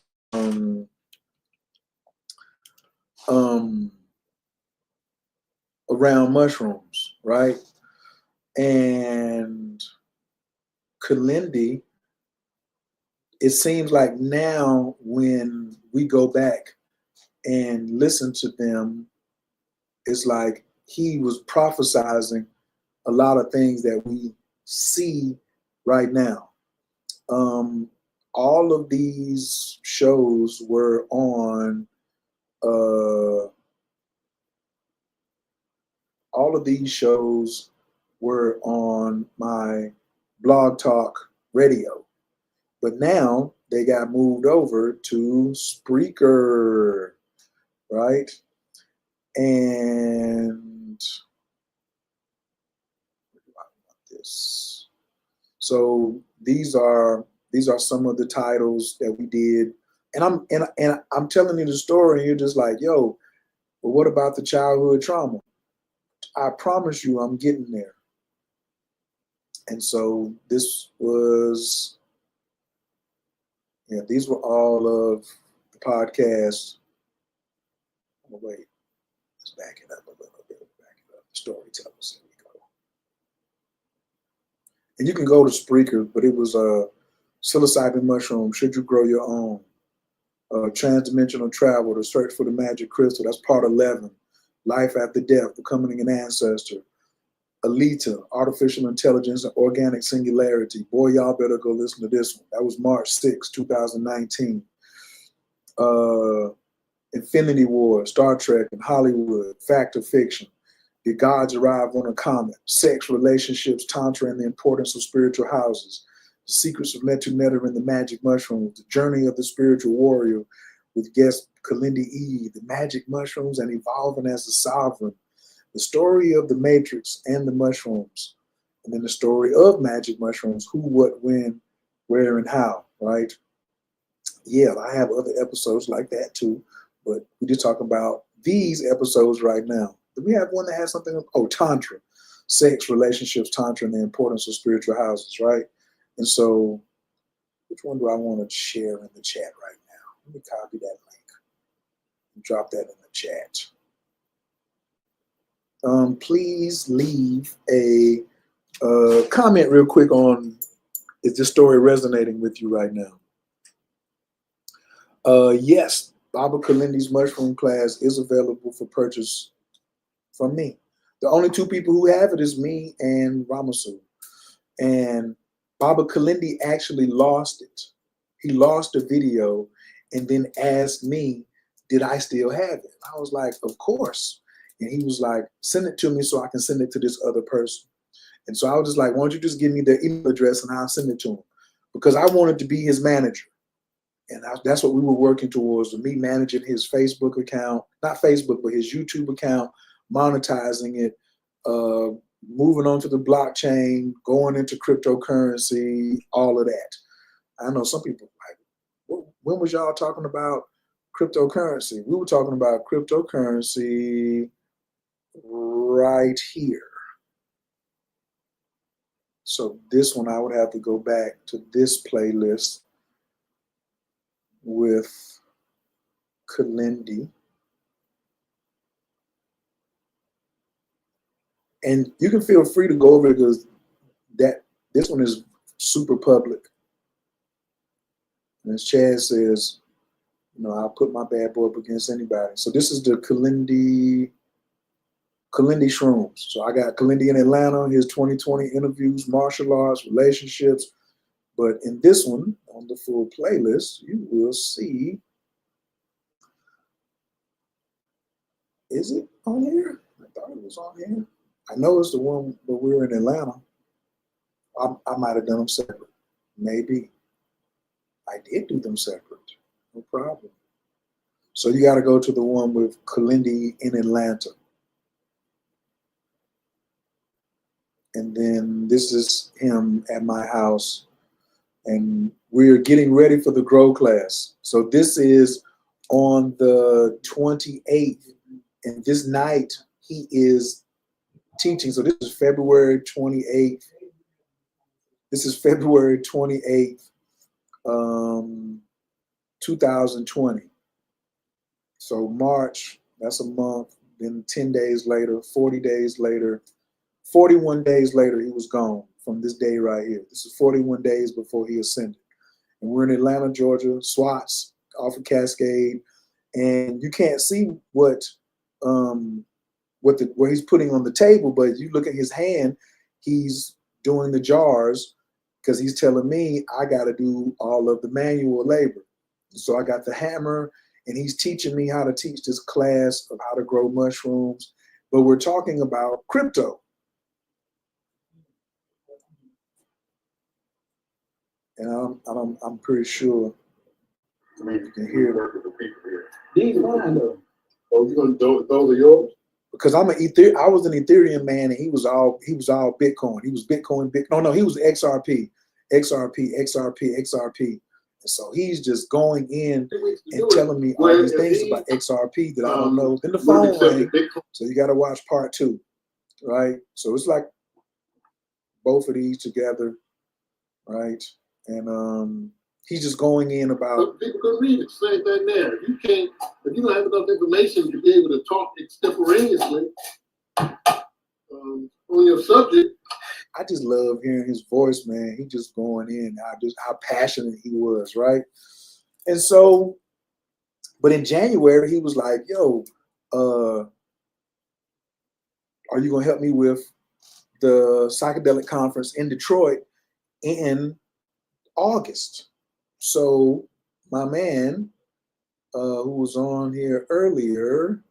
Speaker 1: around mushrooms, right? And Kalindi, it seems like now when we go back and listen to them, it's like he was prophesizing a lot of things that we see right now. All of these shows were on my Blog Talk Radio. But now they got moved over to Spreaker, right? And this. So these are some of the titles that we did. And I'm telling you the story, and you're just like, yo, but what about the childhood trauma? I promise you I'm getting there. And so these were all of the podcasts. Oh, wait, let's back it up a little bit. Back it up. Storytellers. Here we go. And you can go to Spreaker, but it was psilocybin mushroom. Should you grow your own? Transdimensional travel, the search for the magic crystal. That's part 11. Life after death, becoming an ancestor. Alita, artificial intelligence and organic singularity. Boy, y'all better go listen to this one. That was March 6, 2019. Infinity War, Star Trek, and Hollywood, fact or fiction. Did gods arrive on a comet? Sex, relationships, tantra, and the importance of spiritual houses. The secrets of Metu Neter and the magic mushrooms. The journey of the spiritual warrior with guest Kalindi E. The magic mushrooms and evolving as the sovereign. The story of the matrix and the mushrooms. And then the story of magic mushrooms. Who, what, when, where, and how, right? Yeah, I have other episodes like that too. But we're just talking about these episodes right now. Do we have one that has something? Oh, Tantra. Sex, relationships, Tantra, and the importance of spiritual houses, right? And so, which one do I want to share in the chat right now? Let me copy that link and drop that in the chat. Please leave a comment real quick on, is this story resonating with you right now? Yes, Baba Kalindi's mushroom class is available for purchase from me. The only two people who have it is me and Ramasu. And Baba Kalindi actually lost it. He lost the video and then asked me, did I still have it? I was like, of course. And he was like, send it to me so I can send it to this other person. And so I was just like, why don't you just give me their email address and I'll send it to him? Because I wanted to be his manager. And that's what we were working towards, me managing his Facebook account, not Facebook, but his YouTube account, monetizing it, moving on to the blockchain, going into cryptocurrency, all of that. I know some people are like, when was y'all talking about cryptocurrency? We were talking about cryptocurrency right here. So this one, I would have to go back to this playlist with Kalindi. And you can feel free to go over it because this one is super public. And as Chad says, you know, I'll put my bad boy up against anybody. So this is the Kalindi Shrooms. So I got Kalindi in Atlanta, his 2020 interviews, martial arts, relationships. But in this one, on the full playlist, you will see, is it on here? I thought it was on here. I know it's the one where we were in Atlanta. I might have done them separate. Maybe. I did do them separate. No problem. So you got to go to the one with Kalindi in Atlanta. And then this is him at my house. And we're getting ready for the Grow class. So this is on the 28th. And this night he is teaching. So this is February 28th. This is February 28th, 2020. So March, that's a month. Then 10 days later, 40 days later, 41 days later, he was gone from this day right here. This is 41 days before he ascended. And we're in Atlanta, Georgia, SWATs off of Cascade. And you can't see what he's putting on the table, but you look at his hand, he's doing the jars because he's telling me I got to do all of the manual labor. So I got the hammer, and he's teaching me how to teach this class of how to grow mushrooms. But we're talking about crypto. And I'm pretty sure you can hear it.
Speaker 3: These mine though. Oh, you gonna those are yours?
Speaker 1: Because I was an Ethereum man, and he was all Bitcoin. He was Bitcoin. He was XRP. And so he's just going in and telling me all these things about XRP that I don't know. Then the phone rang, so you got to watch part 2, right? So it's like both of these together, right? And he's just going in about.
Speaker 3: But people can read it. Same thing there. If you don't have enough information to be able to talk extemporaneously on your subject.
Speaker 1: I just love hearing his voice, man. He just going in, how passionate he was, right? And so, but in January, he was like, yo, are you going to help me with the Psychedelic Conference in Detroit in August? So my man, who was on here earlier,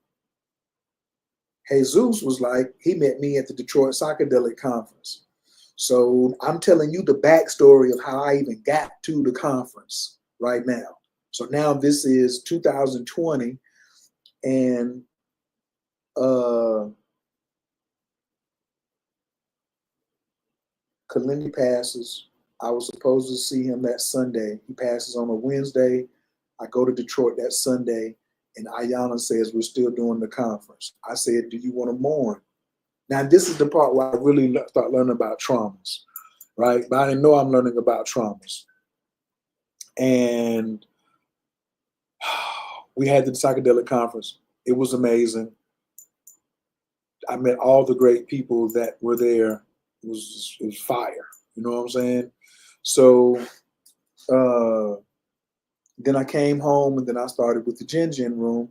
Speaker 1: Jesus, was like, he met me at the Detroit Psychedelic Conference. So I'm telling you the backstory of how I even got to the conference right now. So now this is 2020, and Kalindi passes. I was supposed to see him that Sunday. He passes on a Wednesday. I go to Detroit that Sunday, and Ayana says, we're still doing the conference. I said, do you want to mourn? Now, this is the part where I really start learning about traumas, right? But I didn't know I'm learning about traumas. And we had the psychedelic conference. It was amazing. I met all the great people that were there. It was fire. You know what I'm saying? So then I came home, and then I started with the Gin room.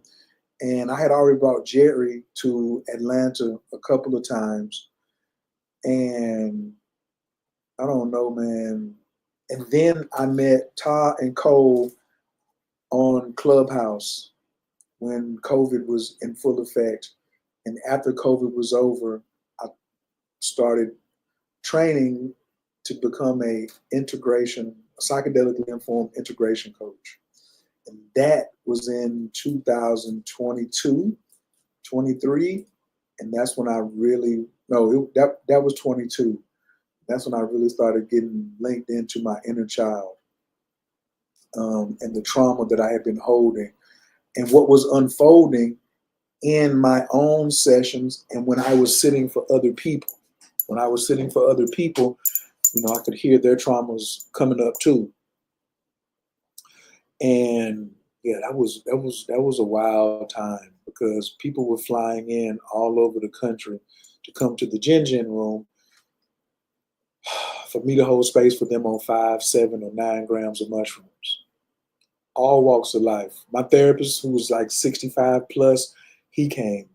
Speaker 1: And I had already brought Jerry to Atlanta a couple of times. And I don't know, man. And then I met Todd and Cole on Clubhouse when COVID was in full effect. And after COVID was over, I started training to become a psychedelically informed integration coach. And that was in 2022, 23. And that's when I really, that was 22. That's when I really started getting linked into my inner child. and the trauma that I had been holding, and what was unfolding in my own sessions, and when I was sitting for other people. When I was sitting for other people, you know, I could hear their traumas coming up too. And yeah, that was a wild time, because people were flying in all over the country to come to the Gin Gin room for me to hold space for them on 5, 7, or 9 grams of mushrooms. All walks of life. My therapist, who was like 65 plus, he came.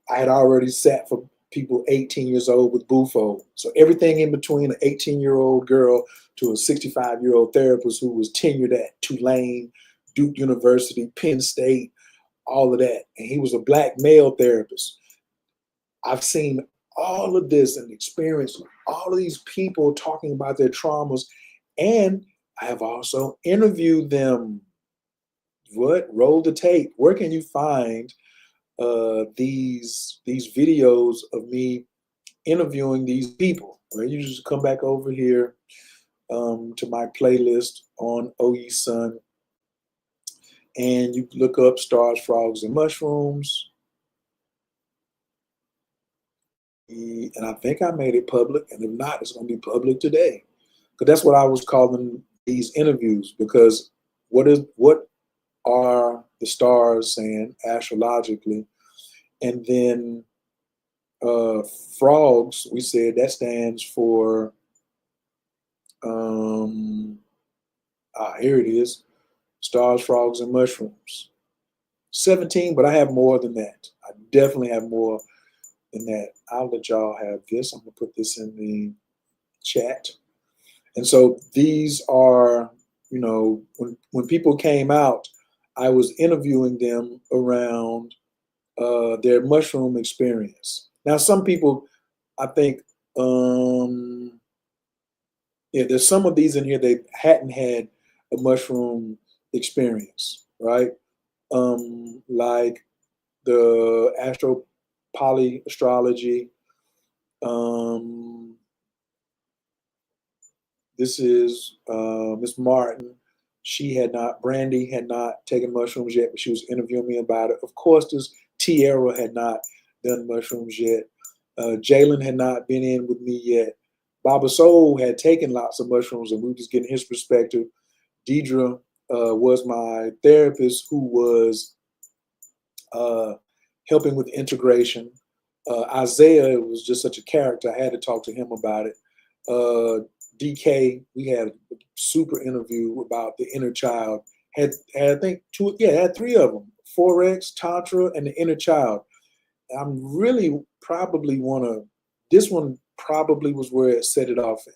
Speaker 1: I had already sat for people 18 years old with Bufo. So everything in between an 18-year-old girl to a 65-year-old therapist who was tenured at Tulane, Duke University, Penn State, all of that. And he was a black male therapist. I've seen all of this and experienced all of these people talking about their traumas. And I have also interviewed them. What? Roll the tape. Where can you find these videos of me interviewing these people? Where you just come back over here to my playlist on OE Sun, and you look up Stars, Frogs, and Mushrooms. And I think I made it public, and if not, it's going to be public today. Because that's what I was calling these interviews, because what are the stars saying astrologically? And then frogs, we said that stands for, here it is, Stars, Frogs, and Mushrooms. 17, but I have more than that. I definitely have more than that. I'll let y'all have this. I'm going to put this in the chat. And so these are, you know, when people came out, I was interviewing them around their mushroom experience. Now, some people, I think, there's some of these in here that hadn't had a mushroom experience, right? Like the astro poly astrology. This is Miss Martin. Brandy had not taken mushrooms yet, but she was interviewing me about it. Of course, this Tierra had not done mushrooms yet. Jalen had not been in with me yet. Baba Soul had taken lots of mushrooms, and we were just getting his perspective. Deidre was my therapist, who was helping with integration. Isaiah was just such a character. I had to talk to him about it. DK, we had a super interview about the inner child. Had I think had 3 of them: Forex, Tantra, and the inner child. I'm really probably this one probably was where it set it off at.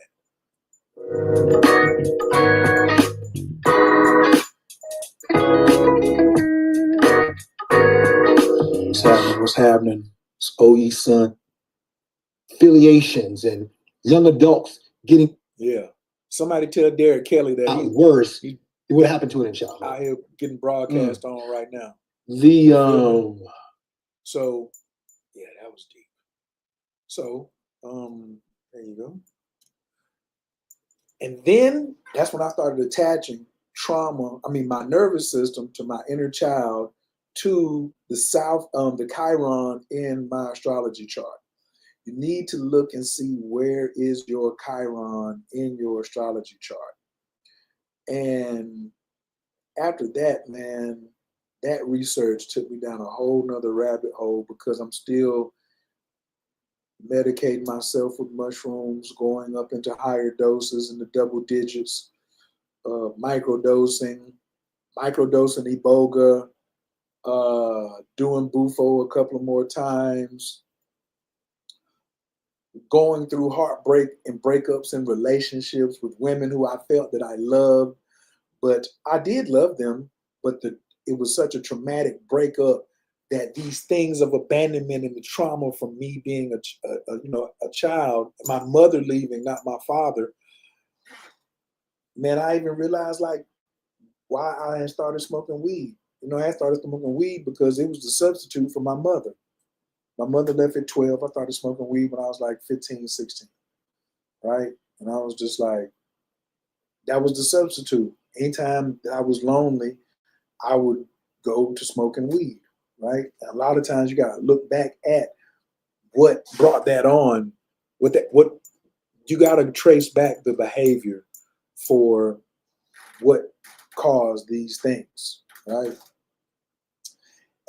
Speaker 1: What's happening? It's OE Sun.
Speaker 4: Affiliations and young adults getting
Speaker 1: Somebody tell Derek Kelly that
Speaker 4: worse. What happened to it in childhood?
Speaker 1: Out here getting broadcast on right now. So yeah, that was deep. So there you go. And then that's when I started attaching my nervous system to my inner child, to the the Chiron in my astrology chart. You need to look and see where is your Chiron in your astrology chart. And after that, man, that research took me down a whole nother rabbit hole, because I'm still medicating myself with mushrooms, going up into higher doses in the double digits, microdosing Iboga, doing Bufo a couple of more times, going through heartbreak and breakups and relationships with women who I felt that I loved, but I did love them, but it was such a traumatic breakup that these things of abandonment and the trauma from me being a child, my mother leaving, not my father, man, I even realized like why I had started smoking weed. I had started smoking weed because it was the substitute for my mother. My mother left at 12. I started smoking weed when I was like 15, 16, right? And I was just like, that was the substitute. Anytime that I was lonely, I would go to smoking weed, right? And a lot of times you got to look back at what brought that on. What you got to trace back the behavior for what caused these things, right?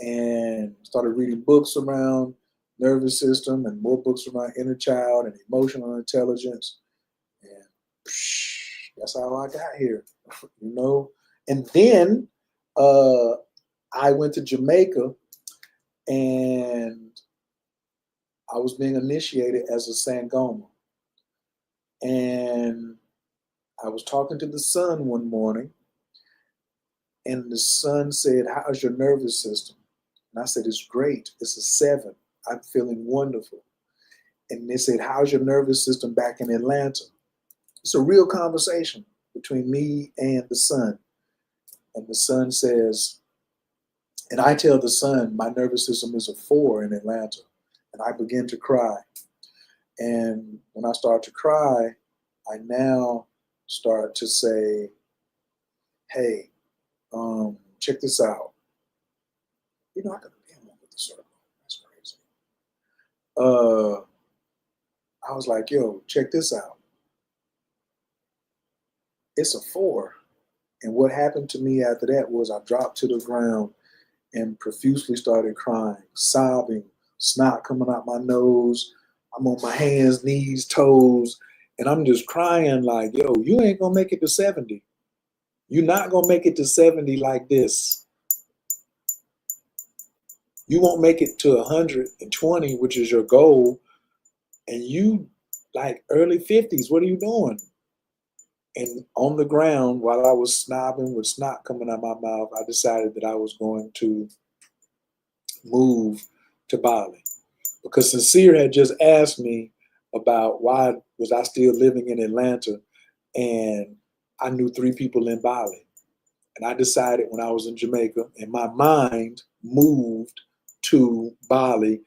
Speaker 1: And started reading books around nervous system and more books around inner child and emotional intelligence. And that's how I got here, you know? And then I went to Jamaica and I was being initiated as a Sangoma. And I was talking to the sun one morning, and the sun said, "How's your nervous system?" And I said, "It's great. It's a 7. I'm feeling wonderful." And they said, "How's your nervous system back in Atlanta?" It's a real conversation between me and the sun. And the sun says, and I tell the sun, my nervous system is a 4 in Atlanta. And I begin to cry. And when I start to cry, I now start to say, "Hey, check this out." You know, I could have been with the circle. That's crazy. I was like, "Yo, check this out. It's a 4." And what happened to me after that was I dropped to the ground and profusely started crying, sobbing, snot coming out my nose. I'm on my hands, knees, toes, and I'm just crying like, "Yo, you ain't gonna make it to 70. You're not gonna make it to 70 like this. You won't make it to 120, which is your goal, and you like early 50s. What are you doing?" And on the ground, while I was snobbing with snot coming out my mouth, I decided that I was going to move to Bali. Because Sincere had just asked me about why was I still living in Atlanta, and I knew 3 people in Bali. And I decided when I was in Jamaica, and my mind moved to Bali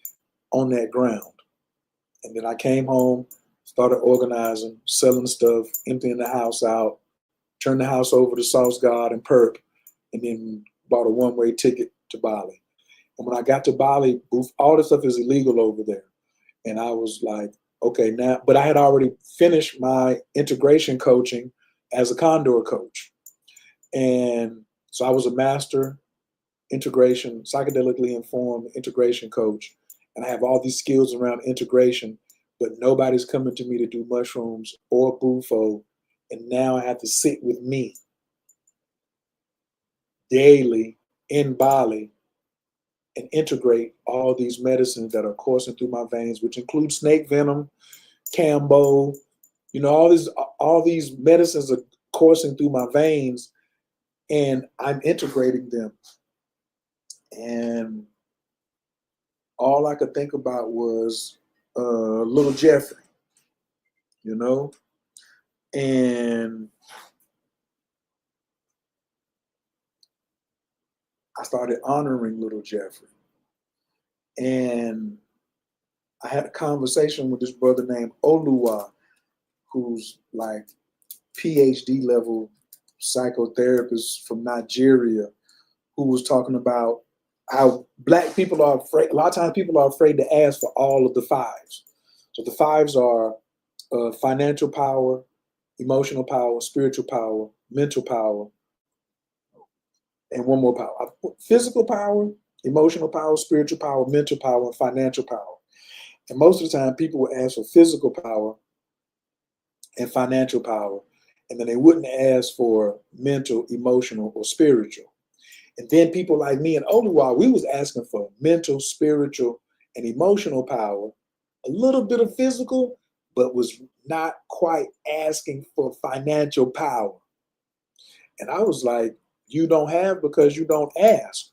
Speaker 1: on that ground. And then I came home, started organizing, selling stuff, emptying the house out, turned the house over to Sauce God and Perp, and then bought a one-way ticket to Bali. And when I got to Bali, all this stuff is illegal over there. And I was like, okay, now, but I had already finished my integration coaching as a Condor coach. And so I was a master integration, psychedelically informed integration coach. And I have all these skills around integration, but nobody's coming to me to do mushrooms or bufo. And now I have to sit with me daily in Bali and integrate all these medicines that are coursing through my veins, which include snake venom, Cambo, you know, all these medicines are coursing through my veins, and I'm integrating them. And all I could think about was little Jeffrey, you know? And I started honoring little Jeffrey. And I had a conversation with this brother named Oluwa, who's like PhD level psychotherapist from Nigeria, who was talking about how Black people are afraid. A lot of times people are afraid to ask for all of the 5s. So the 5s are financial power, emotional power, spiritual power, mental power, and one more power. Physical power, emotional power, spiritual power, mental power, and financial power. And most of the time people would ask for physical power and financial power, and then they wouldn't ask for mental, emotional, or spiritual. And then people like me and Oluwa, we was asking for mental, spiritual, and emotional power, a little bit of physical, but was not quite asking for financial power. And I was like, you don't have because you don't ask.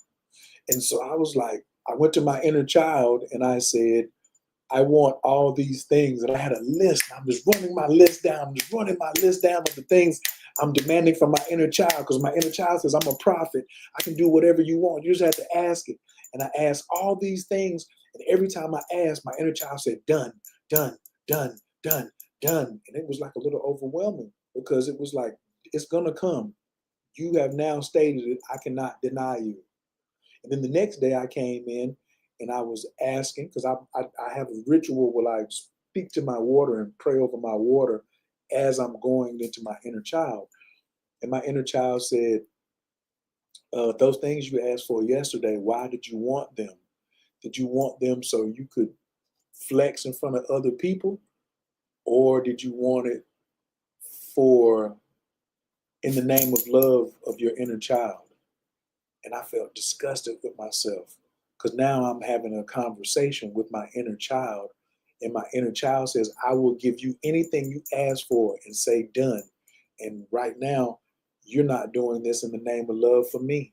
Speaker 1: And so I was like, I went to my inner child and I said, I want all these things. And I had a list. I'm just running my list down. I'm just running my list down of the things I'm demanding from my inner child, because my inner child says, I'm a prophet. I can do whatever you want. You just have to ask it. And I asked all these things. And every time I asked, my inner child said, done, done, done, done, done. And it was like a little overwhelming, because it was like, it's gonna come. You have now stated it. I cannot deny you. And then the next day I came in and I was asking, because I have a ritual where I speak to my water and pray over my water as I'm going into my inner child. And my inner child said, those things you asked for yesterday, why did you want them? Did you want them so you could flex in front of other people? Or did you want it for in the name of love of your inner child? And I felt disgusted with myself because now I'm having a conversation with my inner child. And my inner child says, I will give you anything you ask for and say done. And right now, you're not doing this in the name of love for me.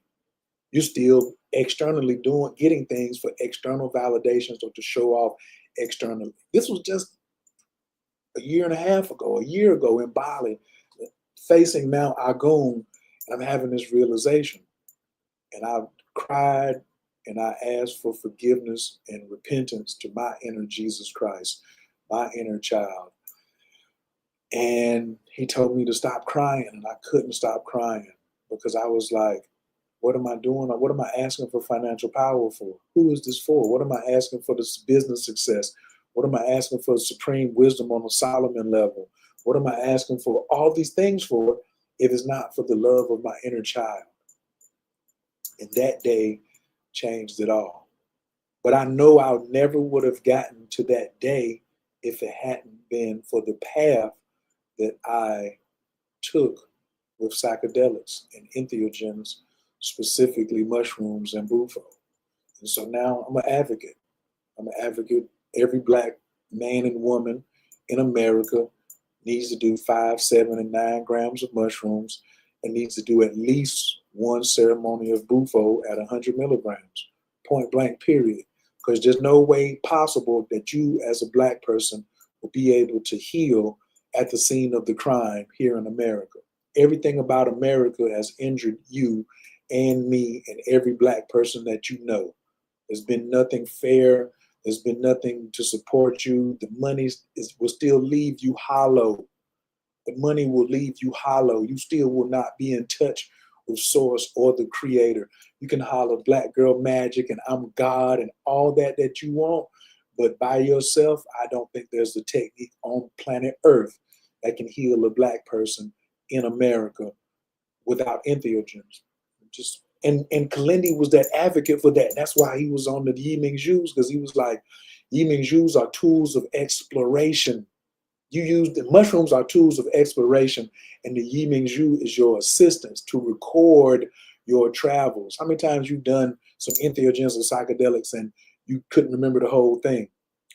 Speaker 1: You're still externally getting things for external validations or to show off externally. This was just a year and a half ago, a year ago in Bali, facing Mount Agung, and I'm having this realization. And I cried and I asked for forgiveness and repentance to my inner Jesus Christ, my inner child. And he told me to stop crying, and I couldn't stop crying because I was like, what am I doing? What am I asking for financial power for? Who is this for? What am I asking for this business success? What am I asking for supreme wisdom on a Solomon level? What am I asking for all these things for if it's not for the love of my inner child? And that day changed it all. But I know I never would have gotten to that day if it hadn't been for the path that I took with psychedelics and entheogens, specifically mushrooms and bufo. And so now I'm an advocate. I'm an advocate. Every Black man and woman in America needs to do 5, 7, and 9 grams of mushrooms and needs to do at least one ceremony of bufo at 100 milligrams, point blank, period. Because there's no way possible that you as a Black person will be able to heal at the scene of the crime here in America. Everything about America has injured you and me and every Black person that you know. There's been nothing fair. There's been nothing to support you. The money will still leave you hollow. The money will leave you hollow. You still will not be in touch with source or the creator. You can holler Black girl magic and I'm God and all that you want. But by yourself, I don't think there's a technique on planet Earth that can heal a Black person in America without entheogens. And Kalindi was that advocate for that. That's why he was on the Yiming Zhus, because he was like, Yiming Zhus are tools of exploration. You use the mushrooms are tools of exploration, and the Yiming Zhu is your assistance to record your travels. How many times you've done some entheogens or psychedelics and you couldn't remember the whole thing?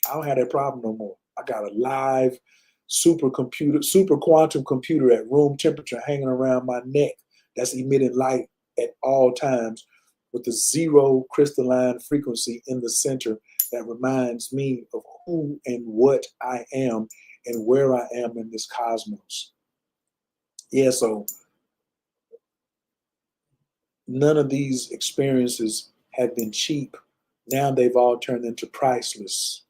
Speaker 1: I don't have that problem no more. I got a live super quantum computer at room temperature hanging around my neck that's emitting light at all times with a 0 crystalline frequency in the center that reminds me of who and what I am and where I am in this cosmos. Yeah, so none of these experiences have been cheap. Now they've all turned into priceless.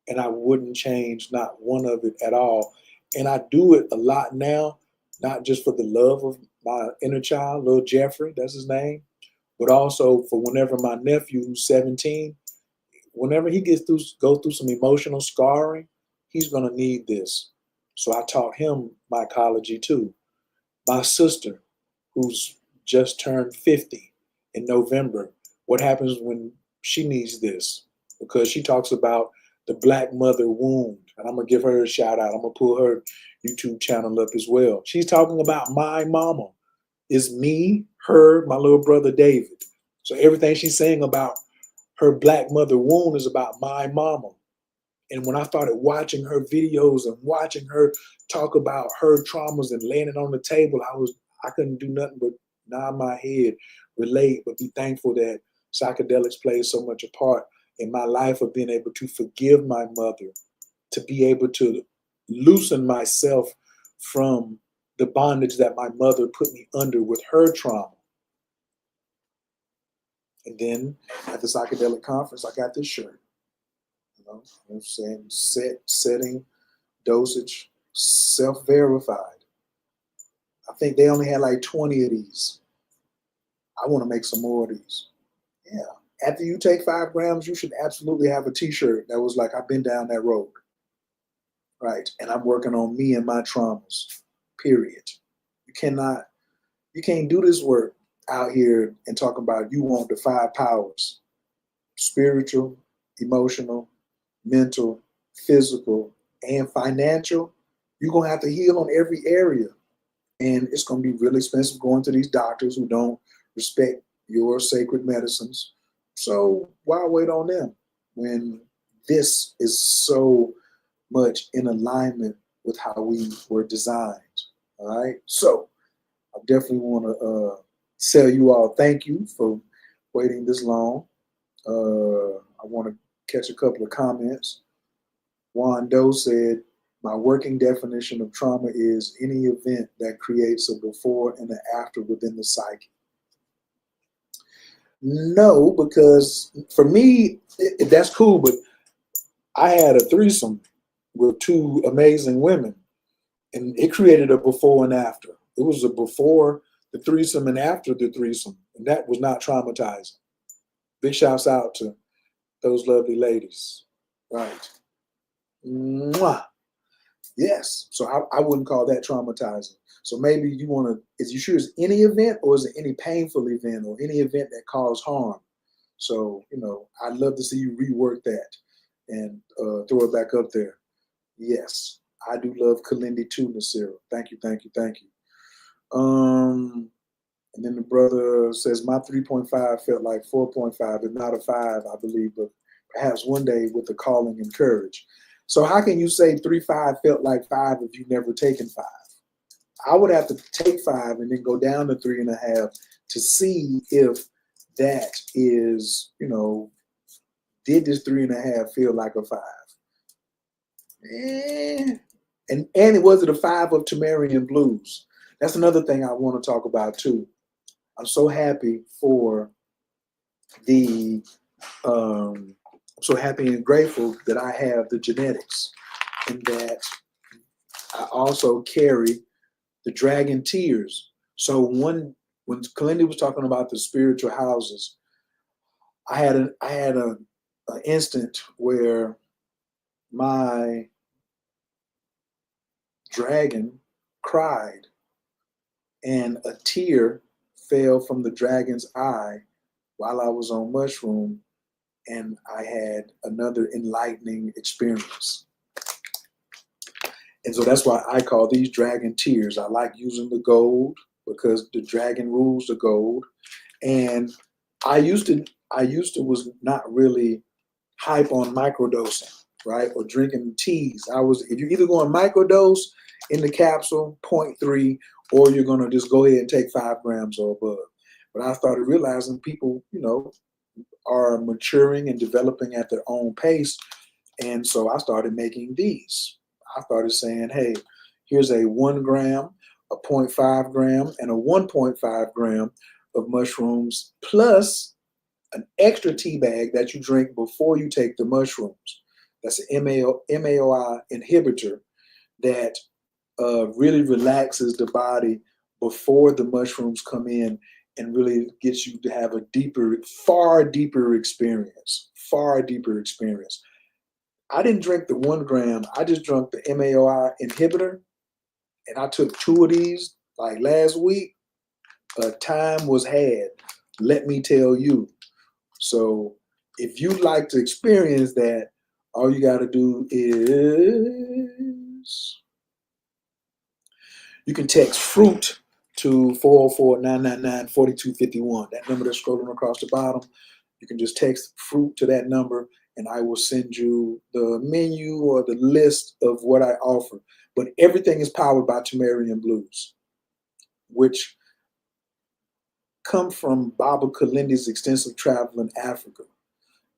Speaker 1: And I wouldn't change not one of it at all. And I do it a lot now, not just for the love of my inner child, little Jeffrey, that's his name, but also for whenever my nephew, who's 17, whenever he goes through some emotional scarring, he's gonna need this. So I taught him mycology too. My sister, who's just turned 50 in November, what happens when she needs this? Because she talks about the Black mother wound. And I'm gonna give her a shout out. I'm gonna pull her YouTube channel up as well. She's talking about my mama. It's me, her, my little brother David. So everything she's saying about her Black mother wound is about my mama. And when I started watching her videos and watching her talk about her traumas and laying it on the table, I couldn't do nothing but nod my head, relate, but be thankful that psychedelics plays so much a part in my life of being able to forgive my mother, to be able to loosen myself from the bondage that my mother put me under with her trauma. And then at the psychedelic conference, I got this shirt. You know what I'm saying? Setting, dosage, self-verified. I think they only had like 20 of these. I want to make some more of these. Yeah. After you take 5 grams, you should absolutely have a t-shirt that was like, I've been down that road. Right. And I'm working on me and my traumas, period. You can't do this work out here and talk about you want the 5 powers: spiritual, emotional, mental, physical, and financial. You're going to have to heal on every area. And it's going to be really expensive going to these doctors who don't respect your sacred medicines. So why wait on them when this is so much in alignment with how we were designed? All right. So I definitely want to tell you all thank you for waiting this long. I want to catch a couple of comments. Juan Doe said, my working definition of trauma is any event that creates a before and an after within the psyche. No, because for me, that's cool, but I had a threesome with 2 amazing women, and it created a before and after. It was a before the threesome and after the threesome, and that was not traumatizing. Big shouts out to those lovely ladies. Right. Mwah. Yes. So I wouldn't call that traumatizing. So maybe you want to, is you sure it's any event, or is it any painful event, or any event that caused harm? So, I'd love to see you rework that and throw it back up there. Yes, I do love Kalindi too, Nasira. Thank you, thank you, thank you. And then the brother says, my 3.5 felt like 4.5, if not a 5, I believe, but perhaps one day with the calling and courage. So how can you say 3.5 felt like 5 if you've never taken 5? I would have to take 5 and then go down to 3.5 to see if that is, did this 3.5 feel like a 5? And it was it a 5 of Tamarian blues? That's another thing I want to talk about too. I'm so happy for the I'm so happy and grateful that I have the genetics, and that I also carry the dragon tears. So when Kalindi was talking about the spiritual houses, I had an instant where my dragon cried, and a tear fell from the dragon's eye while I was on mushroom, and I had another enlightening experience. And so that's why I call these dragon tears. I like using the gold because the dragon rules the gold. And I used to was not really hype on microdosing, right? Or drinking teas. If you're either going microdose in the capsule, 0.3, or you're gonna just go ahead and take 5 grams or above. But I started realizing people, are maturing and developing at their own pace. And so I started making these. I started saying, hey, here's a 1 gram, a 0.5 gram, and a 1.5 gram of mushrooms, plus an extra tea bag that you drink before you take the mushrooms. That's an MAOI inhibitor that really relaxes the body before the mushrooms come in, and really gets you to have a far deeper experience. I didn't drink the 1 gram. I just drank the MAOI inhibitor, and I took 2 of these like last week. Time was had, let me tell you. So if you'd like to experience that, all you got to do is you can text fruit to 404-999-4251. That number that's scrolling across the bottom. You can just text fruit to that number, and I will send you the menu or the list of what I offer. But everything is powered by Tamarian Blues, which come from Baba Kalindi's extensive travel in Africa.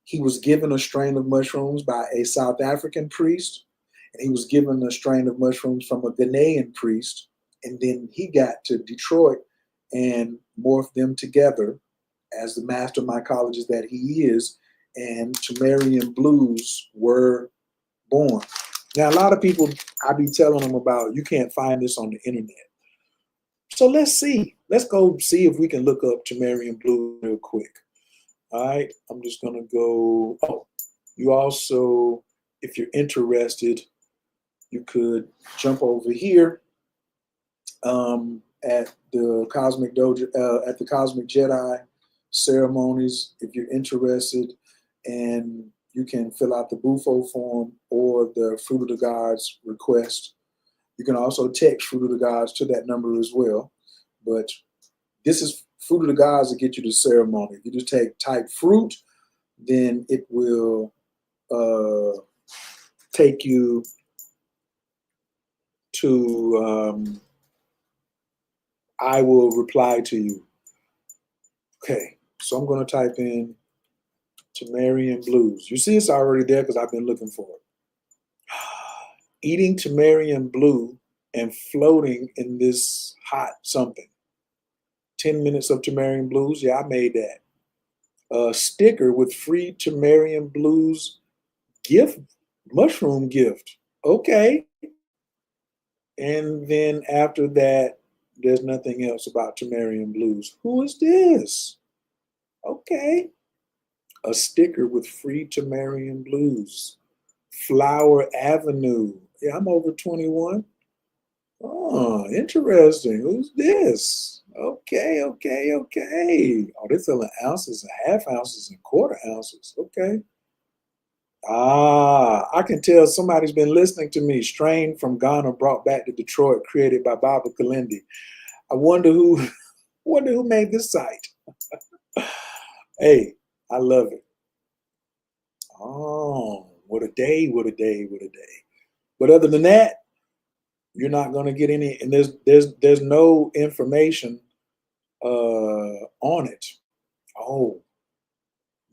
Speaker 1: He was given a strain of mushrooms by a South African priest, and he was given a strain of mushrooms from a Ghanaian priest. And then he got to Detroit and morphed them together as the master mycologist that he is, and Tamarian Blues were born. Now, a lot of people, I be telling them about, you can't find this on the internet. So let's see. Let's go see if we can look up Tamarian blue real quick. All right. I'm just gonna go. Oh, you also, if you're interested, you could jump over here at the Cosmic Dojo, at the Cosmic Jedi ceremonies, if you're interested, and you can fill out the Bufo form or the Fruit of the Gods request. You can also text Fruit of the Gods to that number as well. But this is Fruit of the Gods to get you to ceremony. If you just type fruit, then it will take you to I will reply to you. Okay, so I'm going to type in Tamarian blues. You see it's already there because I've been looking for it. Eating Tamarian blue and floating in this hot something. 10 minutes of Tamarian blues. Yeah, I made that. A sticker with free Tamarian blues gift, mushroom gift. Okay. And then after that, there's nothing else about Tamarian blues. Who is this? Okay. A sticker with free Tamarian blues. Flower Avenue. Yeah, I'm over 21. Oh, interesting. Who's this? Okay. Oh, they're selling ounces and half ounces and quarter ounces. Okay. Ah, I can tell somebody's been listening to me. Strain from Ghana, brought back to Detroit, created by Baba Kalindi. I wonder who made this site. Hey, I love it. Oh, what a day, what a day, what a day. But other than that, you're not going to get any, and there's no information on it. Oh,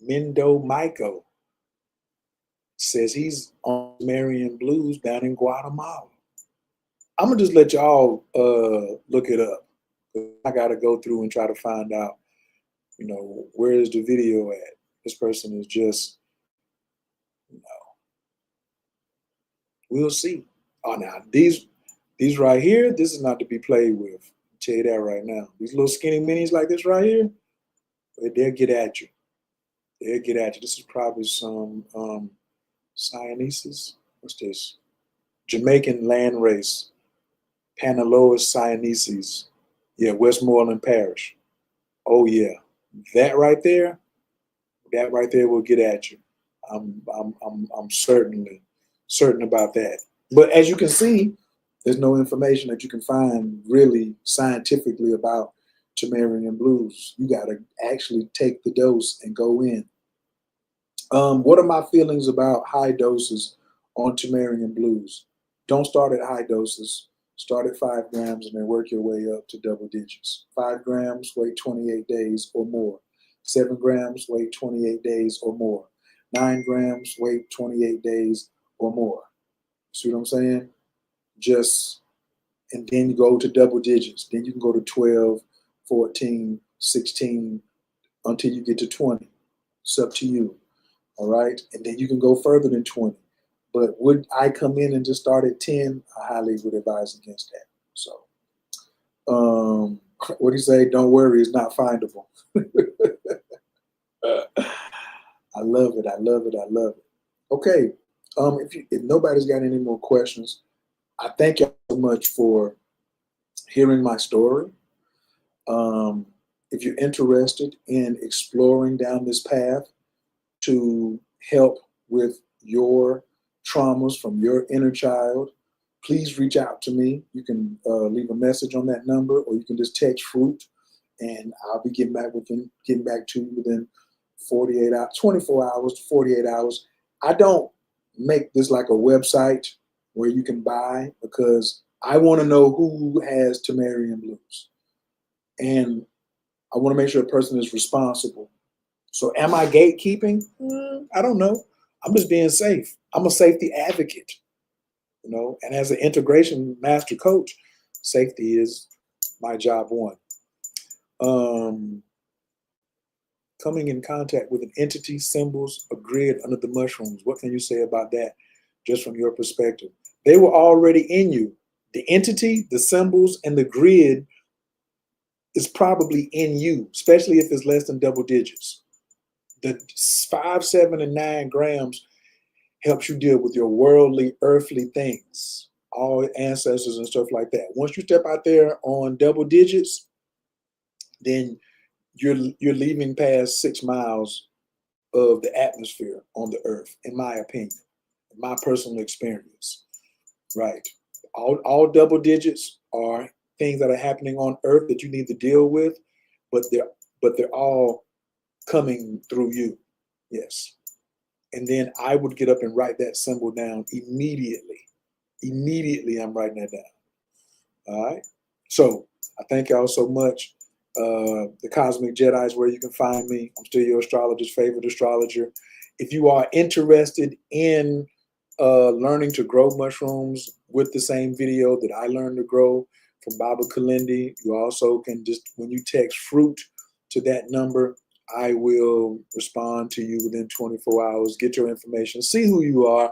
Speaker 1: Mendo Michael says he's on Marion Blues down in Guatemala. I'm gonna just let y'all look it up. I gotta go through and try to find out, where is the video at? This person is just, we'll see. Oh, now these right here, this is not to be played with. I'll tell you that right now. These little skinny minis like this right here, they'll get at you. They'll get at you. This is probably some Sianesis. What's this? Jamaican land race. Panaloas Sianeses. Yeah, Westmoreland Parish. Oh yeah. That right there will get at you. I'm certain about that. But as you can see, there's no information that you can find really scientifically about Tamarian blues. You got to actually take the dose and go in. What are my feelings about high doses on Tamarian blues? Don't start at high doses. Start at 5 grams and then work your way up to double digits. 5 grams, wait 28 days or more. 7 grams, wait 28 days or more. 9 grams, wait 28 days or more. See what I'm saying? And then you go to double digits. Then you can go to 12, 14, 16, until you get to 20. It's up to you. All right. And then you can go further than 20. But would I come in and just start at 10? I highly would advise against that. So, what do you say? Don't worry, it's not findable. I love it. I love it. I love it. Okay. If nobody's got any more questions, I thank you so much for hearing my story. If you're interested in exploring down this path to help with your traumas from your inner child, please reach out to me. You can leave a message on that number, or you can just text fruit, and I'll be getting back to you within 48 hours, 24 hours to 48 hours. I don't make this like a website where you can buy, because I want to know who has Tamarian blues, and I want to make sure a person is responsible. So am I gatekeeping? I don't know. I'm just being safe. I'm a safety advocate, and as an integration master coach, safety is my job one. Coming in contact with an entity, symbols, a grid under the mushrooms. What can you say about that, just from your perspective? They were already in you. The entity, the symbols, and the grid is probably in you, especially if it's less than double digits. The 5, 7, and 9 grams helps you deal with your worldly, earthly things, all ancestors and stuff like that. Once you step out there on double digits, then you're leaving past 6 miles of the atmosphere on the earth, in my opinion, my personal experience. Right. All double digits are things that are happening on earth that you need to deal with, but they're all coming through you. Yes. And then I would get up and write that symbol down immediately. Immediately, I'm writing that down. All right. So I thank y'all so much. The Cosmic Jedi is where you can find me. I'm still your astrologer's favorite astrologer. If you are interested in learning to grow mushrooms with the same video that I learned to grow from Baba Kalindi, you also can just, when you text fruit to that number, I will respond to you within 24 hours, get your information, see who you are,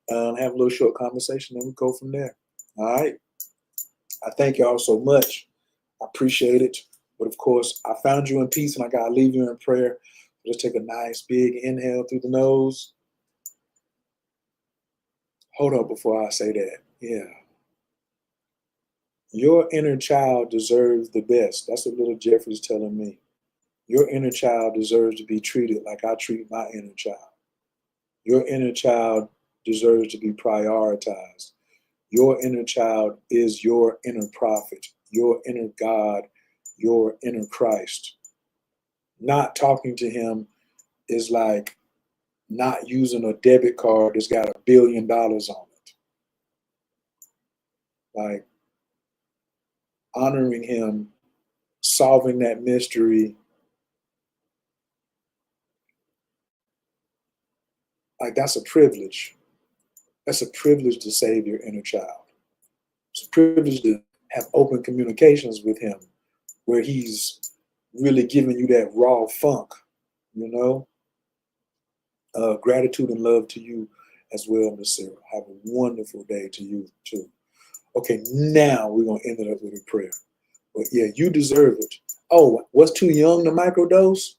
Speaker 1: have a little short conversation, and we go from there. All right. I thank y'all so much. I appreciate it. But of course, I found you in peace, and I got to leave you in prayer. Just take a nice big inhale through the nose. Hold up before I say that. Yeah. Your inner child deserves the best. That's what little Jeffrey's telling me. Your inner child deserves to be treated like I treat my inner child. Your inner child deserves to be prioritized. Your inner child is your inner prophet, your inner God, your inner Christ. Not talking to him is like not using a debit card that's got $1 billion on it. Like honoring him, solving that mystery. Like that's a privilege. That's a privilege to save your inner child. It's a privilege to have open communications with him where he's really giving you that raw funk, you know? Gratitude and love to you as well, Miss Sarah. Have a wonderful day to you too. Okay, now we're going to end it up with a prayer. But yeah, you deserve it. Oh, what's too young to microdose?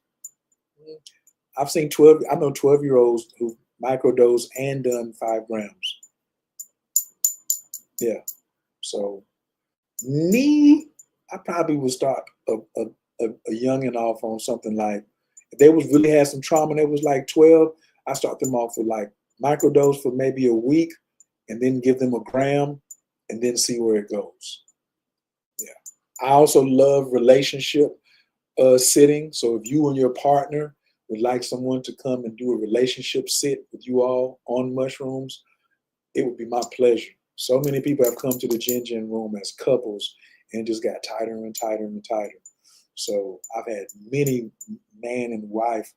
Speaker 1: I've seen 12, I know 12-year-olds who microdose and done 5 grams. Yeah. So me, I probably would start a youngin' off on something like, if they was really had some trauma and they was like 12, I start them off with like microdose for maybe a week and then give them a gram and then see where it goes. Yeah. I also love relationship sitting. So if you and your partner would like someone to come and do a relationship sit with you all on mushrooms, it would be my pleasure. So many people have come to the Jin Jin room as couples and just got tighter and tighter and tighter. So I've had many man and wife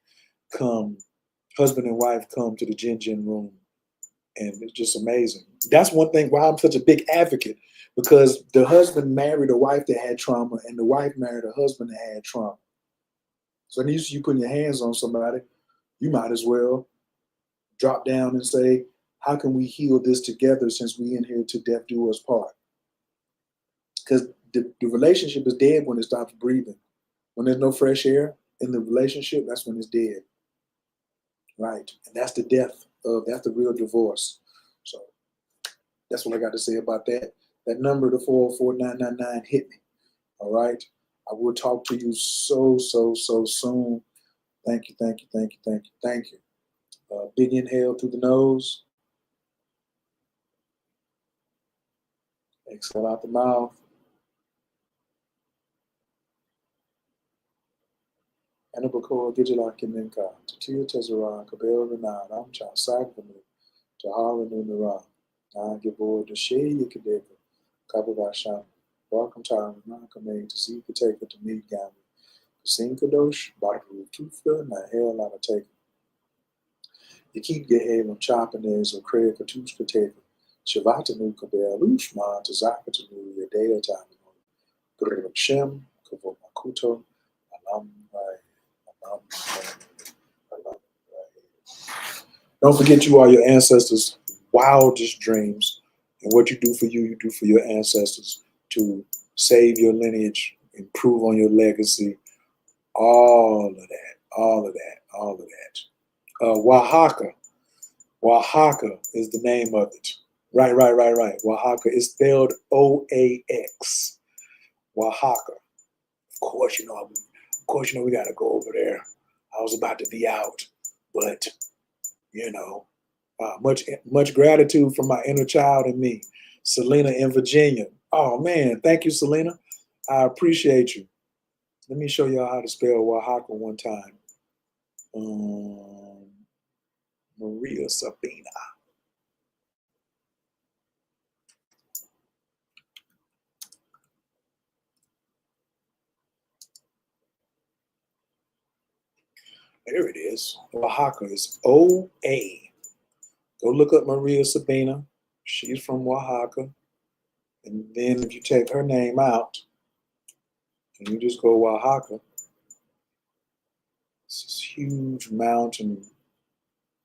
Speaker 1: come, husband and wife come to the Jin Jin room, and it's just amazing. That's one thing why I'm such a big advocate, because the husband married a wife that had trauma and the wife married a husband that had trauma. So when you putting your hands on somebody, you might as well drop down and say, how can we heal this together since we in here to death do us part? Because the relationship is dead when it stops breathing. When there's no fresh air in the relationship, that's when it's dead. Right. And that's the death of, that's the real divorce. So that's what I got to say about that. That number, the 404-999, hit me. All right. I will talk to you so soon. Thank you, thank you, thank you, thank you, thank you. Big inhale through the nose. Exhale out the mouth. Anabakor Gijala Kiminka, Tatia Tezara, Kabel Renard, Amcha, Sagvanu, Tahara Nunara, Nagibor, the Shea Yikadeva, Kababasham, Welcome Tara, Nakame, to Zika Taker, to meet Gami, Kasim Kadosh, Baku Tufka, Nahel Lamateka. You keep Gehalim Chapanes or Kriya Katushka Taker, Shivatanu Kabel, Ushma, to Zakatanu, Yadea Tamino, Gurub Shem, Kavomakuto, Alam Rai. Don't forget you are your ancestors' wildest dreams, and what you do for you, you do for your ancestors to save your lineage improve on your legacy, all of that, all of that, all of that. Oaxaca. Oaxaca is the name of it. Right. Oaxaca is spelled OAX. Oaxaca. Of course, you know, we got to go over there. I was about to be out, but you know, much gratitude from my inner child and me, Selena in Virginia. Oh man, thank you, Selena. I appreciate you. Let me show y'all how to spell Oaxaca one time. Maria Sabina. There it is. Oaxaca is O-A. Go look up Maria Sabina. She's from Oaxaca. And then if you take her name out and you just go Oaxaca, it's this huge mountain.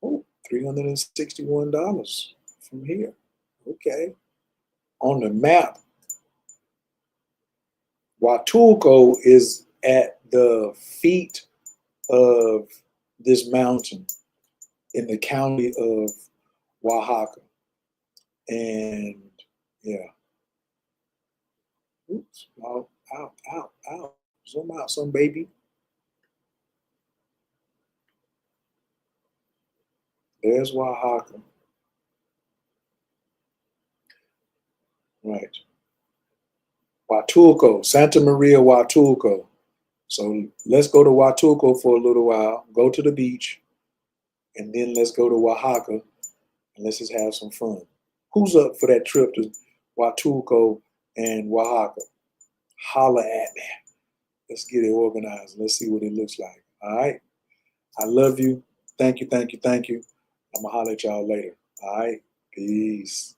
Speaker 1: Oh, $361 from here. Okay. On the map, Huatulco is at the feet of this mountain in the county of Oaxaca. And yeah. Oops. Out. Zoom out some baby. There's Oaxaca. Right. Huatulco, Santa Maria, Huatulco. So let's go to Huatulco for a little while, go to the beach, and then let's go to Oaxaca and let's just have some fun. Who's up for that trip to Huatulco and Oaxaca? Holla at me. Let's get it organized. Let's see what it looks like. All right. I love you. Thank you. I'm going to holler at y'all later. All right. Peace.